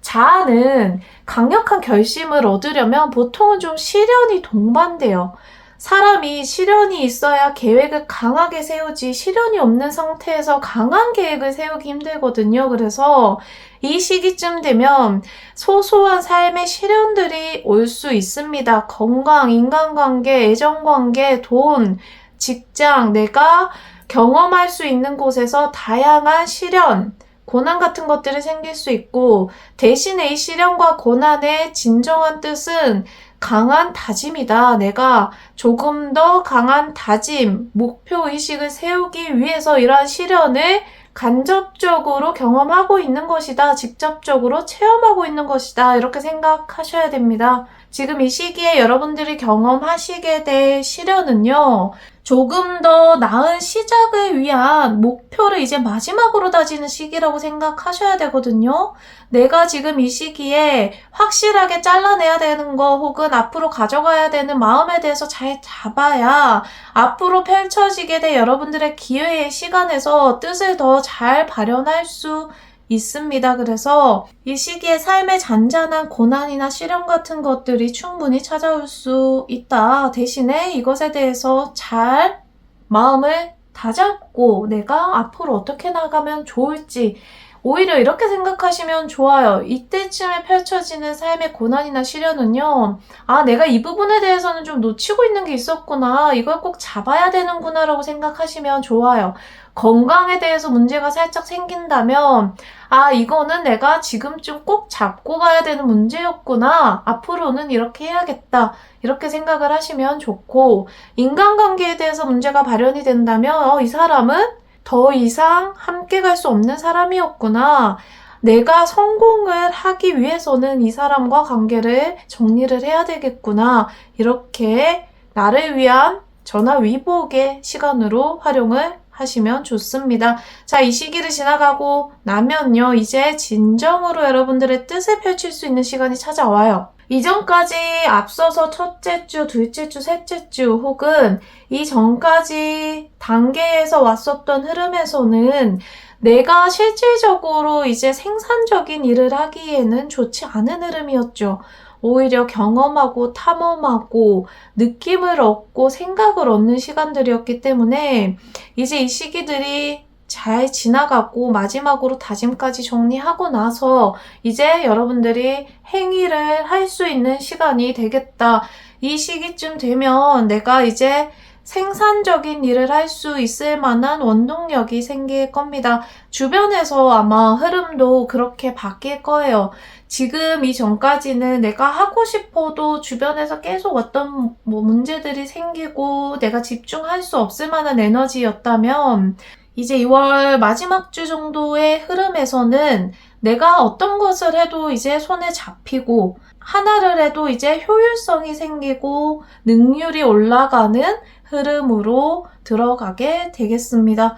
자아는 강력한 결심을 얻으려면 보통은 좀 시련이 동반돼요. 사람이 시련이 있어야 계획을 강하게 세우지 시련이 없는 상태에서 강한 계획을 세우기 힘들거든요. 그래서 이 시기쯤 되면 소소한 삶의 시련들이 올 수 있습니다. 건강, 인간관계, 애정관계, 돈, 직장, 내가 경험할 수 있는 곳에서 다양한 시련, 고난 같은 것들이 생길 수 있고 대신에 이 시련과 고난의 진정한 뜻은 강한 다짐이다. 내가 조금 더 강한 다짐, 목표의식을 세우기 위해서 이러한 시련을 간접적으로 경험하고 있는 것이다. 직접적으로 체험하고 있는 것이다. 이렇게 생각하셔야 됩니다. 지금 이 시기에 여러분들이 경험하시게 될 시련은요. 조금 더 나은 시작을 위한 목표를 이제 마지막으로 다지는 시기라고 생각하셔야 되거든요. 내가 지금 이 시기에 확실하게 잘라내야 되는 거 혹은 앞으로 가져가야 되는 마음에 대해서 잘 잡아야 앞으로 펼쳐지게 될 여러분들의 기회의 시간에서 뜻을 더 잘 발현할 수 있습니다. 그래서 이 시기에 삶의 잔잔한 고난이나 시련 같은 것들이 충분히 찾아올 수 있다. 대신에 이것에 대해서 잘 마음을 다잡고 내가 앞으로 어떻게 나가면 좋을지 오히려 이렇게 생각하시면 좋아요. 이때쯤에 펼쳐지는 삶의 고난이나 시련은요. 아, 내가 이 부분에 대해서는 좀 놓치고 있는 게 있었구나. 이걸 꼭 잡아야 되는구나 라고 생각하시면 좋아요. 건강에 대해서 문제가 살짝 생긴다면 아, 이거는 내가 지금쯤 꼭 잡고 가야 되는 문제였구나. 앞으로는 이렇게 해야겠다. 이렇게 생각을 하시면 좋고, 인간관계에 대해서 문제가 발현이 된다면 이 사람은 더 이상 함께 갈 수 없는 사람이었구나. 내가 성공을 하기 위해서는 이 사람과 관계를 정리를 해야 되겠구나. 이렇게 나를 위한 전화 위복의 시간으로 활용을 하시면 좋습니다. 자, 이 시기를 지나가고 나면요, 이제 진정으로 여러분들의 뜻을 펼칠 수 있는 시간이 찾아와요. 이전까지 앞서서 첫째 주, 둘째 주, 셋째 주 혹은 이전까지 단계에서 왔었던 흐름에서는 내가 실질적으로 이제 생산적인 일을 하기에는 좋지 않은 흐름이었죠. 오히려 경험하고 탐험하고 느낌을 얻고 생각을 얻는 시간들이었기 때문에 이제 이 시기들이 잘 지나가고 마지막으로 다짐까지 정리하고 나서 이제 여러분들이 행위를 할 수 있는 시간이 되겠다. 이 시기쯤 되면 내가 이제 생산적인 일을 할 수 있을 만한 원동력이 생길 겁니다. 주변에서 아마 흐름도 그렇게 바뀔 거예요. 지금 이전까지는 내가 하고 싶어도 주변에서 계속 어떤 문제들이 생기고 내가 집중할 수 없을 만한 에너지였다면 이제 2월 마지막 주 정도의 흐름에서는 내가 어떤 것을 해도 이제 손에 잡히고 하나를 해도 이제 효율성이 생기고 능률이 올라가는 흐름으로 들어가게 되겠습니다.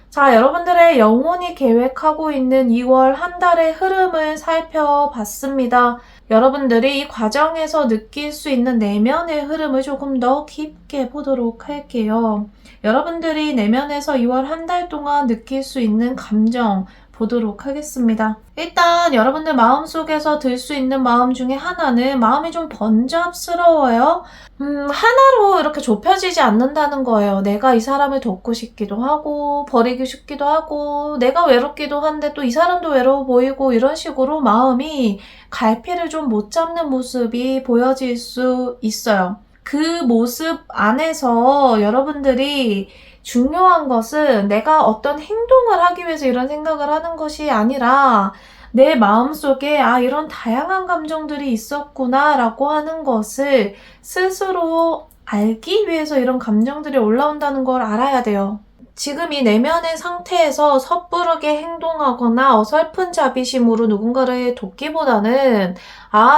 자, 여러분들의 영혼이 계획하고 있는 2월 한 달의 흐름을 살펴봤습니다. 여러분들이 이 과정에서 느낄 수 있는 내면의 흐름을 조금 더 깊게 보도록 할게요. 여러분들이 내면에서 2월 한 달 동안 느낄 수 있는 감정 보도록 하겠습니다. 일단 여러분들 마음속에서 들 수 있는 마음 중에 하나는 마음이 좀 번잡스러워요. 하나로 이렇게 좁혀지지 않는다는 거예요. 내가 이 사람을 돕고 싶기도 하고 버리기 싶기도 하고 내가 외롭기도 한데 또 이 사람도 외로워 보이고 이런 식으로 마음이 갈피를 좀 못 잡는 모습이 보여질 수 있어요. 그 모습 안에서 여러분들이 중요한 것은 내가 어떤 행동을 하기 위해서 이런 생각을 하는 것이 아니라 내 마음속에 이런 다양한 감정들이 있었구나 라고 하는 것을 스스로 알기 위해서 이런 감정들이 올라온다는 걸 알아야 돼요. 지금 이 내면의 상태에서 섣부르게 행동하거나 어설픈 자비심으로 누군가를 돕기보다는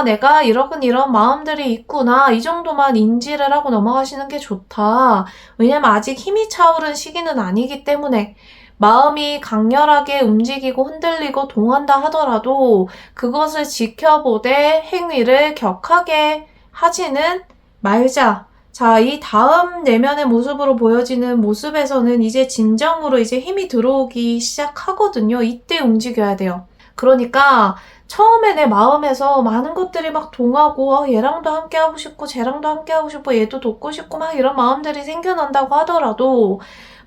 내가 이런 마음들이 있구나 이 정도만 인지를 하고 넘어가시는 게 좋다. 왜냐면 아직 힘이 차오른 시기는 아니기 때문에 마음이 강렬하게 움직이고 흔들리고 동한다 하더라도 그것을 지켜보되 행위를 격하게 하지는 말자. 자, 이 다음 내면의 모습으로 보여지는 모습에서는 이제 진정으로 이제 힘이 들어오기 시작하거든요. 이때 움직여야 돼요. 그러니까 처음에 내 마음에서 많은 것들이 막 동하고 얘랑도 함께 하고 싶고 쟤랑도 함께 하고 싶고 얘도 돕고 싶고 막 이런 마음들이 생겨난다고 하더라도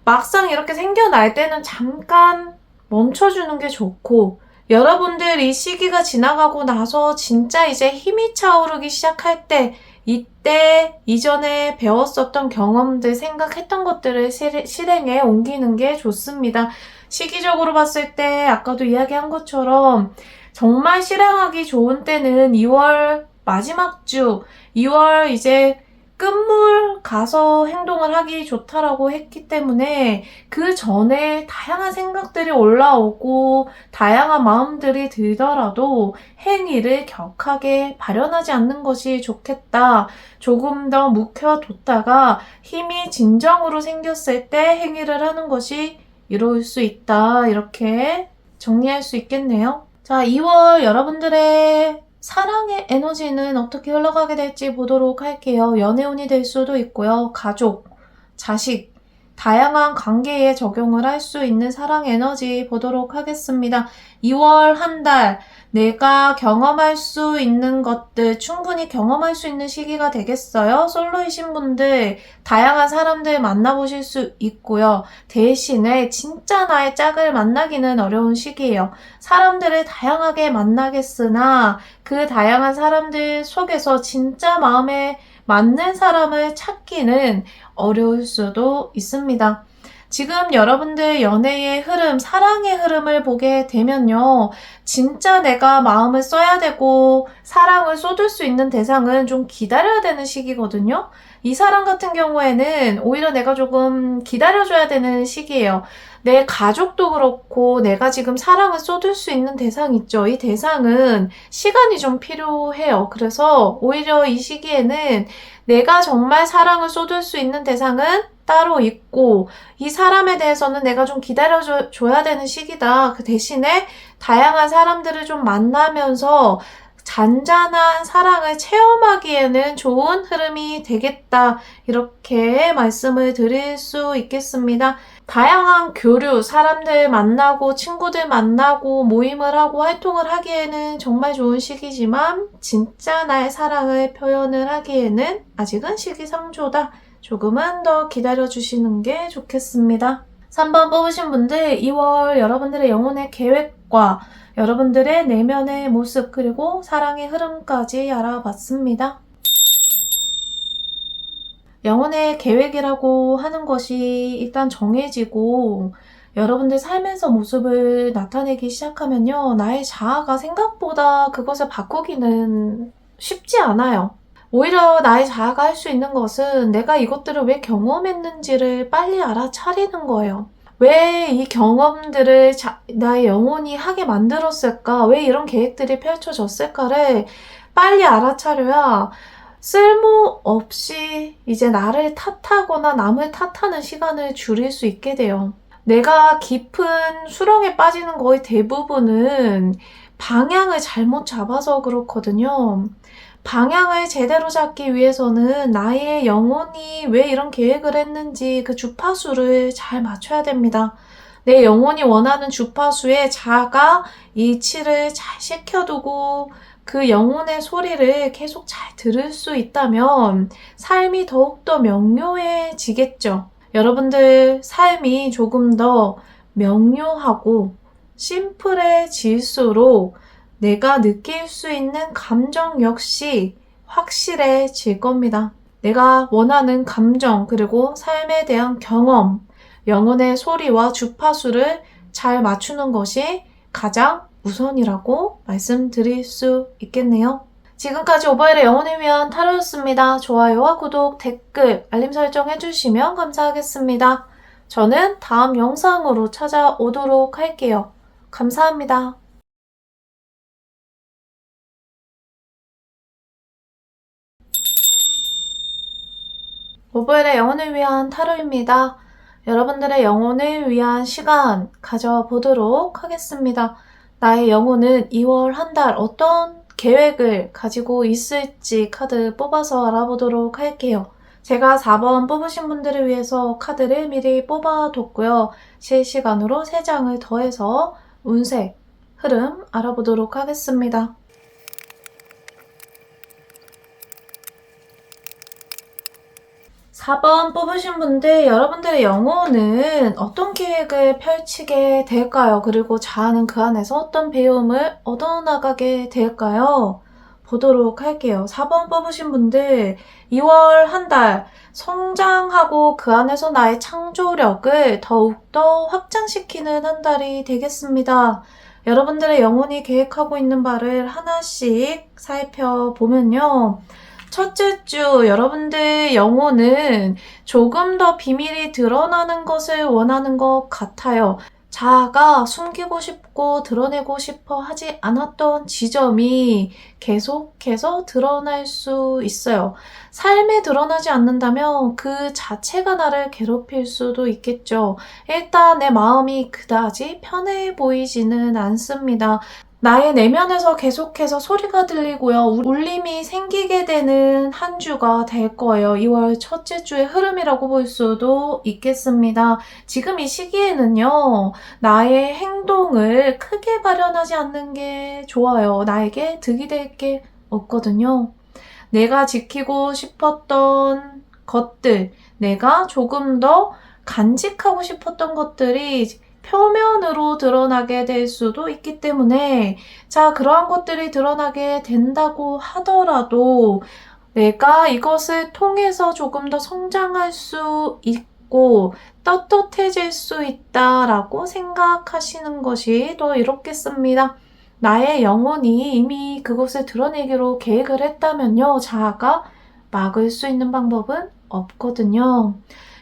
막상 이렇게 생겨날 때는 잠깐 멈춰주는 게 좋고 여러분들 이 시기가 지나가고 나서 진짜 이제 힘이 차오르기 시작할 때 이때 이전에 배웠었던 경험들, 생각했던 것들을 실행에 옮기는 게 좋습니다. 시기적으로 봤을 때 아까도 이야기한 것처럼 정말 실행하기 좋은 때는 2월 마지막 주, 2월 이제 끝물 가서 행동을 하기 좋다라고 했기 때문에 그 전에 다양한 생각들이 올라오고 다양한 마음들이 들더라도 행위를 격하게 발현하지 않는 것이 좋겠다. 조금 더 묵혀뒀다가 힘이 진정으로 생겼을 때 행위를 하는 것이 이루어질 수 있다. 이렇게 정리할 수 있겠네요. 자, 2월 여러분들의 사랑의 에너지는 어떻게 흘러가게 될지 보도록 할게요. 연애운이 될 수도 있고요. 가족, 자식, 다양한 관계에 적용을 할 수 있는 사랑 에너지 보도록 하겠습니다. 2월 한 달 내가 경험할 수 있는 것들 충분히 경험할 수 있는 시기가 되겠어요. 솔로이신 분들 다양한 사람들 만나보실 수 있고요. 대신에 진짜 나의 짝을 만나기는 어려운 시기예요. 사람들을 다양하게 만나겠으나 그 다양한 사람들 속에서 진짜 마음에 맞는 사람을 찾기는 어려울 수도 있습니다. 지금 여러분들 연애의 흐름, 사랑의 흐름을 보게 되면요. 진짜 내가 마음을 써야 되고 사랑을 쏟을 수 있는 대상은 좀 기다려야 되는 시기거든요. 이 사람 같은 경우에는 오히려 내가 조금 기다려줘야 되는 시기예요. 내 가족도 그렇고 내가 지금 사랑을 쏟을 수 있는 대상 있죠. 이 대상은 시간이 좀 필요해요. 그래서 오히려 이 시기에는 내가 정말 사랑을 쏟을 수 있는 대상은 따로 있고 이 사람에 대해서는 내가 좀 기다려줘야 되는 시기다. 그 대신에 다양한 사람들을 좀 만나면서 잔잔한 사랑을 체험하기에는 좋은 흐름이 되겠다. 이렇게 말씀을 드릴 수 있겠습니다. 다양한 교류, 사람들 만나고 친구들 만나고 모임을 하고 활동을 하기에는 정말 좋은 시기지만 진짜 나의 사랑을 표현을 하기에는 아직은 시기상조다. 조금은 더 기다려주시는 게 좋겠습니다. 3번 뽑으신 분들 2월 여러분들의 영혼의 계획과 여러분들의 내면의 모습 그리고 사랑의 흐름까지 알아봤습니다. 영혼의 계획이라고 하는 것이 일단 정해지고 여러분들 삶에서 모습을 나타내기 시작하면요. 나의 자아가 생각보다 그것을 바꾸기는 쉽지 않아요. 오히려 나의 자아가 할 수 있는 것은 내가 이것들을 왜 경험했는지를 빨리 알아차리는 거예요. 왜 이 경험들을 나의 영혼이 하게 만들었을까? 왜 이런 계획들이 펼쳐졌을까를 빨리 알아차려야 쓸모없이 이제 나를 탓하거나 남을 탓하는 시간을 줄일 수 있게 돼요. 내가 깊은 수렁에 빠지는 거의 대부분은 방향을 잘못 잡아서 그렇거든요. 방향을 제대로 잡기 위해서는 나의 영혼이 왜 이런 계획을 했는지 그 주파수를 잘 맞춰야 됩니다. 내 영혼이 원하는 주파수에 자아가 일치를 잘 시켜두고 그 영혼의 소리를 계속 잘 들을 수 있다면 삶이 더욱더 명료해지겠죠. 여러분들 삶이 조금 더 명료하고 심플해질수록 내가 느낄 수 있는 감정 역시 확실해질 겁니다. 내가 원하는 감정 그리고 삶에 대한 경험, 영혼의 소리와 주파수를 잘 맞추는 것이 가장 우선이라고 말씀드릴 수 있겠네요. 지금까지 오바일의 영혼을 위한 타로였습니다. 좋아요와 구독, 댓글, 알림 설정 해주시면 감사하겠습니다. 저는 다음 영상으로 찾아오도록 할게요. 감사합니다. 오바일의 영혼을 위한 타로입니다. 여러분들의 영혼을 위한 시간 가져보도록 하겠습니다. 나의 영혼은 2월 한 달 어떤 계획을 가지고 있을지 카드 뽑아서 알아보도록 할게요. 제가 4번 뽑으신 분들을 위해서 카드를 미리 뽑아뒀고요. 실시간으로 3장을 더해서 운세, 흐름 알아보도록 하겠습니다. 4번 뽑으신 분들, 여러분들의 영혼은 어떤 계획을 펼치게 될까요? 그리고 자아는 그 안에서 어떤 배움을 얻어나가게 될까요? 보도록 할게요. 4번 뽑으신 분들, 2월 한 달 성장하고 그 안에서 나의 창조력을 더욱더 확장시키는 한 달이 되겠습니다. 여러분들의 영혼이 계획하고 있는 바를 하나씩 살펴보면요. 첫째 주 여러분들 영혼은 조금 더 비밀이 드러나는 것을 원하는 것 같아요. 자아가 숨기고 싶고 드러내고 싶어 하지 않았던 지점이 계속해서 드러날 수 있어요. 삶에 드러나지 않는다면 그 자체가 나를 괴롭힐 수도 있겠죠. 일단 내 마음이 그다지 편해 보이지는 않습니다. 나의 내면에서 계속해서 소리가 들리고요. 울림이 생기게 되는 한 주가 될 거예요. 2월 첫째 주의 흐름이라고 볼 수도 있겠습니다. 지금 이 시기에는요. 나의 행동을 크게 발현하지 않는 게 좋아요. 나에게 득이 될 게 없거든요. 내가 지키고 싶었던 것들, 내가 조금 더 간직하고 싶었던 것들이 표면으로 드러나게 될 수도 있기 때문에 자, 그러한 것들이 드러나게 된다고 하더라도 내가 이것을 통해서 조금 더 성장할 수 있고 떳떳해질 수 있다라고 생각하시는 것이 더 이롭겠습니다. 나의 영혼이 이미 그것을 드러내기로 계획을 했다면요. 자아가 막을 수 있는 방법은 없거든요.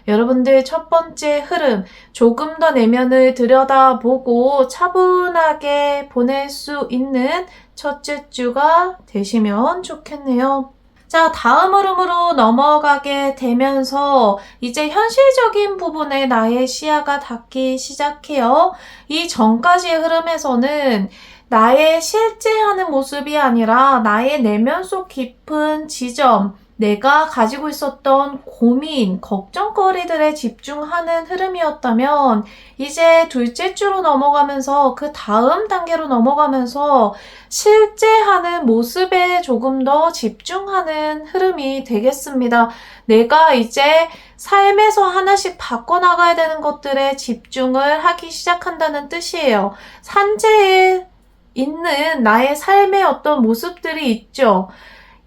여러분들 첫 번째 흐름, 조금 더 내면을 들여다보고 차분하게 보낼 수 있는 첫째 주가 되시면 좋겠네요. 자, 다음 흐름으로 넘어가게 되면서 이제 현실적인 부분에 나의 시야가 닿기 시작해요. 이 전까지의 흐름에서는 나의 실제 하는 모습이 아니라 나의 내면 속 깊은 지점, 내가 가지고 있었던 고민, 걱정거리들에 집중하는 흐름이었다면 이제 둘째 주로 넘어가면서 그 다음 단계로 넘어가면서 실제 하는 모습에 조금 더 집중하는 흐름이 되겠습니다. 내가 이제 삶에서 하나씩 바꿔나가야 되는 것들에 집중을 하기 시작한다는 뜻이에요. 산재에 있는 나의 삶의 어떤 모습들이 있죠.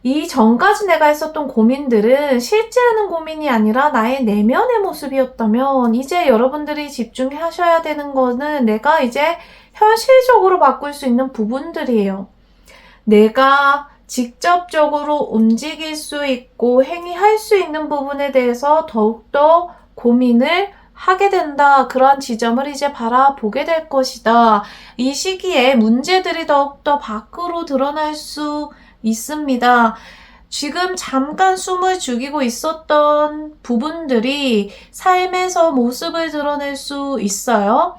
이 전까지 내가 했었던 고민들은 실제 하는 고민이 아니라 나의 내면의 모습이었다면 이제 여러분들이 집중하셔야 되는 거는 내가 이제 현실적으로 바꿀 수 있는 부분들이에요. 내가 직접적으로 움직일 수 있고 행위할 수 있는 부분에 대해서 더욱더 고민을 하게 된다. 그러한 지점을 이제 바라보게 될 것이다. 이 시기에 문제들이 더욱더 밖으로 드러날 수 있습니다. 지금 잠깐 숨을 죽이고 있었던 부분들이 삶에서 모습을 드러낼 수 있어요.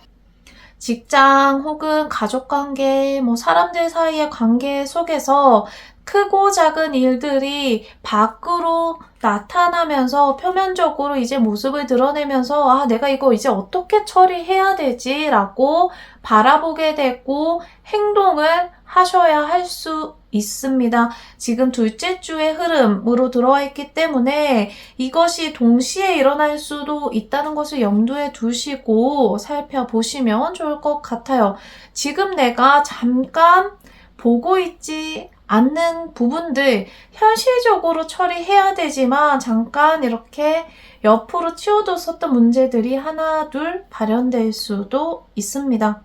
직장 혹은 가족관계, 사람들 사이의 관계 속에서 크고 작은 일들이 밖으로 나타나면서 표면적으로 이제 모습을 드러내면서 내가 이거 이제 어떻게 처리해야 되지? 라고 바라보게 되고 행동을 하셔야 할 수 있습니다. 지금 둘째 주의 흐름으로 들어와 있기 때문에 이것이 동시에 일어날 수도 있다는 것을 염두에 두시고 살펴보시면 좋을 것 같아요. 지금 내가 잠깐 보고 있지 않는 부분들 현실적으로 처리해야 되지만 잠깐 이렇게 옆으로 치워뒀었던 문제들이 하나 둘 발현될 수도 있습니다.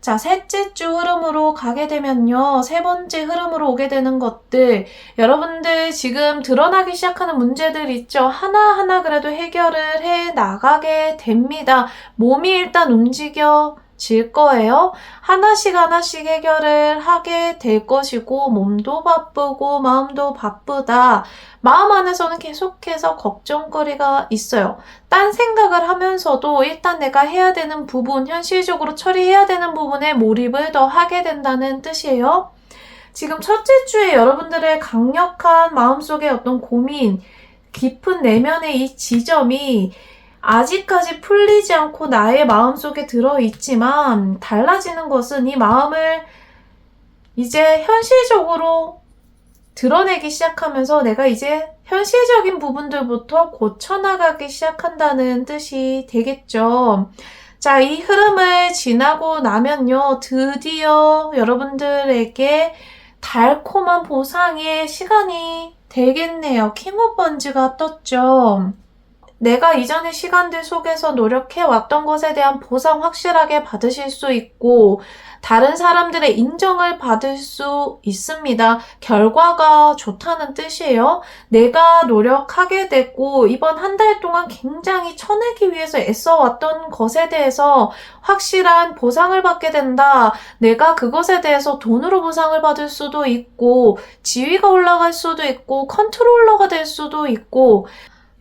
자, 셋째 주 흐름으로 가게 되면요. 세 번째 흐름으로 오게 되는 것들, 여러분들 지금 드러나기 시작하는 문제들 있죠. 하나하나 그래도 해결을 해 나가게 됩니다. 몸이 일단 움직여질 거예요. 하나씩 해결을 하게 될 것이고 몸도 바쁘고 마음도 바쁘다. 마음 안에서는 계속해서 걱정거리가 있어요. 딴 생각을 하면서도 일단 내가 해야 되는 부분, 현실적으로 처리해야 되는 부분에 몰입을 더 하게 된다는 뜻이에요. 지금 첫째 주에 여러분들의 강력한 마음속의 어떤 고민, 깊은 내면의 이 지점이 아직까지 풀리지 않고 나의 마음속에 들어있지만 달라지는 것은 이 마음을 이제 현실적으로 드러내기 시작하면서 내가 이제 현실적인 부분들부터 고쳐나가기 시작한다는 뜻이 되겠죠. 자, 이 흐름을 지나고 나면요. 드디어 여러분들에게 달콤한 보상의 시간이 되겠네요. 킹 오브 번즈가 떴죠. 내가 이전의 시간들 속에서 노력해왔던 것에 대한 보상 확실하게 받으실 수 있고 다른 사람들의 인정을 받을 수 있습니다. 결과가 좋다는 뜻이에요. 내가 노력하게 됐고 이번 한 달 동안 굉장히 쳐내기 위해서 애써왔던 것에 대해서 확실한 보상을 받게 된다. 내가 그것에 대해서 돈으로 보상을 받을 수도 있고 지위가 올라갈 수도 있고 컨트롤러가 될 수도 있고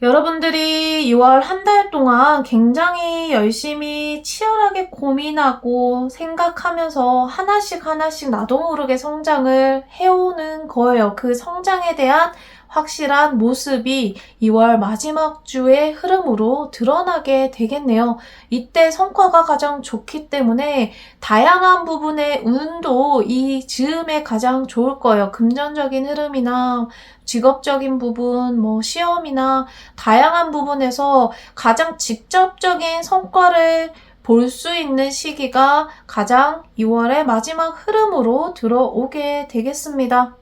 여러분들이 6월 한 달 동안 굉장히 열심히 치열하게 고민하고 생각하면서 하나씩 나도 모르게 성장을 해오는 거예요. 그 성장에 대한 확실한 모습이 2월 마지막 주의 흐름으로 드러나게 되겠네요. 이때 성과가 가장 좋기 때문에 다양한 부분의 운도 이 즈음에 가장 좋을 거예요. 금전적인 흐름이나 직업적인 부분, 시험이나 다양한 부분에서 가장 직접적인 성과를 볼 수 있는 시기가 가장 2월의 마지막 흐름으로 들어오게 되겠습니다.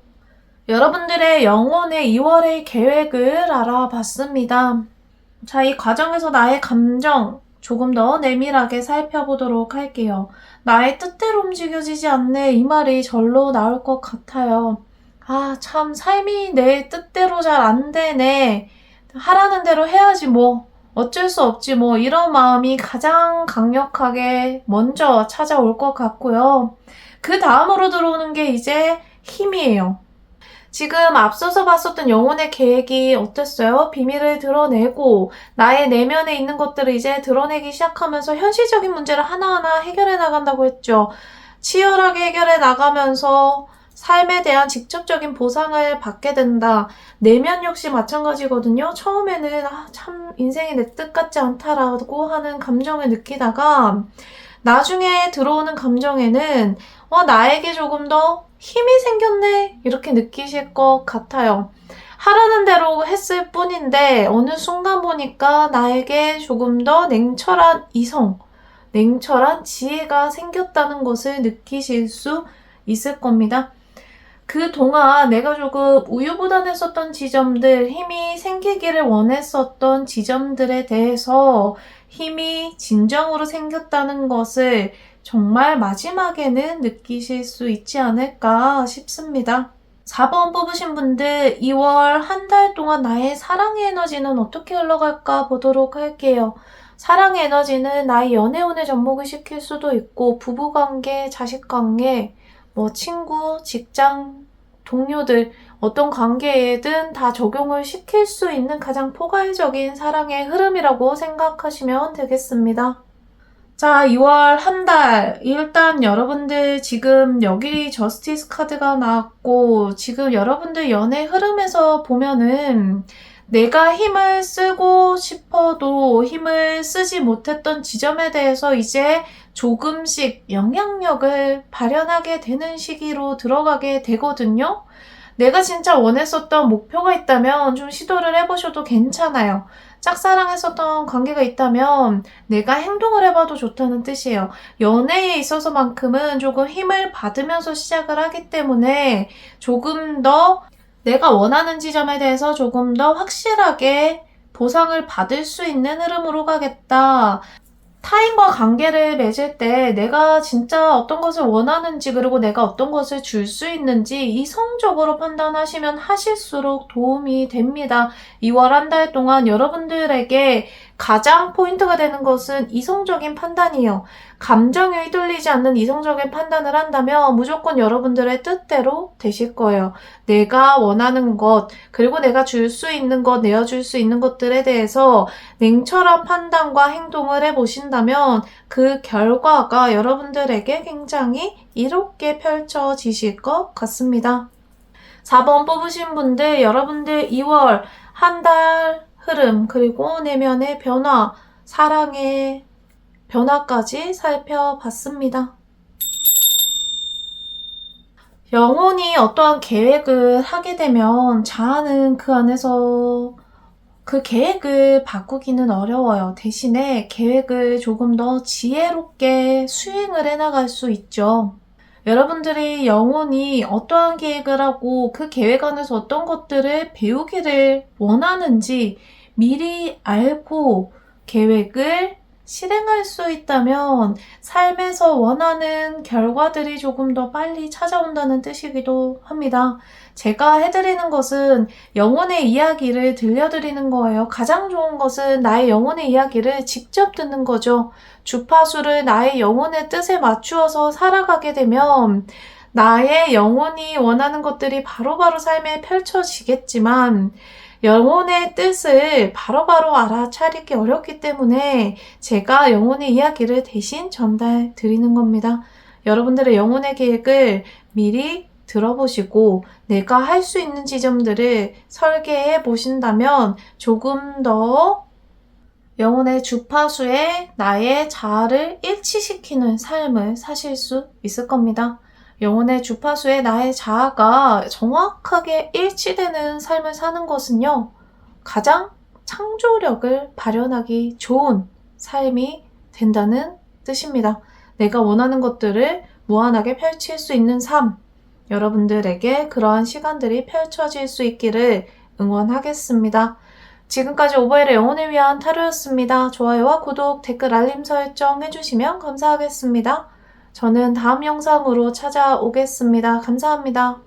여러분들의 영혼의 2월의 계획을 알아봤습니다. 자, 이 과정에서 나의 감정 조금 더 내밀하게 살펴보도록 할게요. 나의 뜻대로 움직여지지 않네. 이 말이 절로 나올 것 같아요. 아, 참, 삶이 내 뜻대로 잘 안 되네. 하라는 대로 해야지 뭐. 어쩔 수 없지 뭐. 이런 마음이 가장 강력하게 먼저 찾아올 것 같고요. 그 다음으로 들어오는 게 이제 힘이에요. 지금 앞서서 봤었던 영혼의 계획이 어땠어요? 비밀을 드러내고 나의 내면에 있는 것들을 이제 드러내기 시작하면서 현실적인 문제를 하나하나 해결해 나간다고 했죠. 치열하게 해결해 나가면서 삶에 대한 직접적인 보상을 받게 된다. 내면 역시 마찬가지거든요. 처음에는 참 인생이 내 뜻 같지 않다라고 하는 감정을 느끼다가 나중에 들어오는 감정에는 나에게 조금 더 힘이 생겼네 이렇게 느끼실 것 같아요. 하라는 대로 했을 뿐인데 어느 순간 보니까 나에게 조금 더 냉철한 이성, 냉철한 지혜가 생겼다는 것을 느끼실 수 있을 겁니다. 그동안 내가 조금 우유부단했었던 지점들, 힘이 생기기를 원했었던 지점들에 대해서 힘이 진정으로 생겼다는 것을 정말 마지막에는 느끼실 수 있지 않을까 싶습니다. 4번 뽑으신 분들 2월 한 달 동안 나의 사랑의 에너지는 어떻게 흘러갈까 보도록 할게요. 사랑의 에너지는 나의 연애운에 접목을 시킬 수도 있고 부부관계, 자식관계, 친구, 직장, 동료들 어떤 관계에든 다 적용을 시킬 수 있는 가장 포괄적인 사랑의 흐름이라고 생각하시면 되겠습니다. 자, 2월 한 달. 일단 여러분들 지금 여기 저스티스 카드가 나왔고 지금 여러분들 연애 흐름에서 보면은 내가 힘을 쓰고 싶어도 힘을 쓰지 못했던 지점에 대해서 이제 조금씩 영향력을 발현하게 되는 시기로 들어가게 되거든요. 내가 진짜 원했었던 목표가 있다면 좀 시도를 해보셔도 괜찮아요. 짝사랑했었던 관계가 있다면 내가 행동을 해봐도 좋다는 뜻이에요. 연애에 있어서만큼은 조금 힘을 받으면서 시작을 하기 때문에 조금 더 내가 원하는 지점에 대해서 조금 더 확실하게 보상을 받을 수 있는 흐름으로 가겠다. 타인과 관계를 맺을 때 내가 진짜 어떤 것을 원하는지 그리고 내가 어떤 것을 줄 수 있는지 이성적으로 판단하시면 하실수록 도움이 됩니다. 2월 한 달 동안 여러분들에게 가장 포인트가 되는 것은 이성적인 판단이에요. 감정에 휘둘리지 않는 이성적인 판단을 한다면 무조건 여러분들의 뜻대로 되실 거예요. 내가 원하는 것, 그리고 내가 줄 수 있는 것, 내어줄 수 있는 것들에 대해서 냉철한 판단과 행동을 해보신다면 그 결과가 여러분들에게 굉장히 이롭게 펼쳐지실 것 같습니다. 4번 뽑으신 분들, 여러분들 2월 한 달 흐름, 그리고 내면의 변화, 사랑의 변화까지 살펴봤습니다. 영혼이 어떠한 계획을 하게 되면 자아는 그 안에서 그 계획을 바꾸기는 어려워요. 대신에 계획을 조금 더 지혜롭게 수행을 해나갈 수 있죠. 여러분들이 영혼이 어떠한 계획을 하고 그 계획 안에서 어떤 것들을 배우기를 원하는지 미리 알고 계획을 실행할 수 있다면 삶에서 원하는 결과들이 조금 더 빨리 찾아온다는 뜻이기도 합니다. 제가 해드리는 것은 영혼의 이야기를 들려드리는 거예요. 가장 좋은 것은 나의 영혼의 이야기를 직접 듣는 거죠. 주파수를 나의 영혼의 뜻에 맞추어서 살아가게 되면 나의 영혼이 원하는 것들이 바로바로 삶에 펼쳐지겠지만 영혼의 뜻을 바로바로 알아차리기 어렵기 때문에 제가 영혼의 이야기를 대신 전달 드리는 겁니다. 여러분들의 영혼의 계획을 미리 들어보시고 내가 할 수 있는 지점들을 설계해 보신다면 조금 더 영혼의 주파수에 나의 자아를 일치시키는 삶을 사실 수 있을 겁니다. 영혼의 주파수에 나의 자아가 정확하게 일치되는 삶을 사는 것은요, 가장 창조력을 발현하기 좋은 삶이 된다는 뜻입니다. 내가 원하는 것들을 무한하게 펼칠 수 있는 삶, 여러분들에게 그러한 시간들이 펼쳐질 수 있기를 응원하겠습니다. 지금까지 오버헬의 영혼을 위한 타로였습니다. 좋아요와 구독, 댓글, 알림 설정 해주시면 감사하겠습니다. 저는 다음 영상으로 찾아오겠습니다. 감사합니다.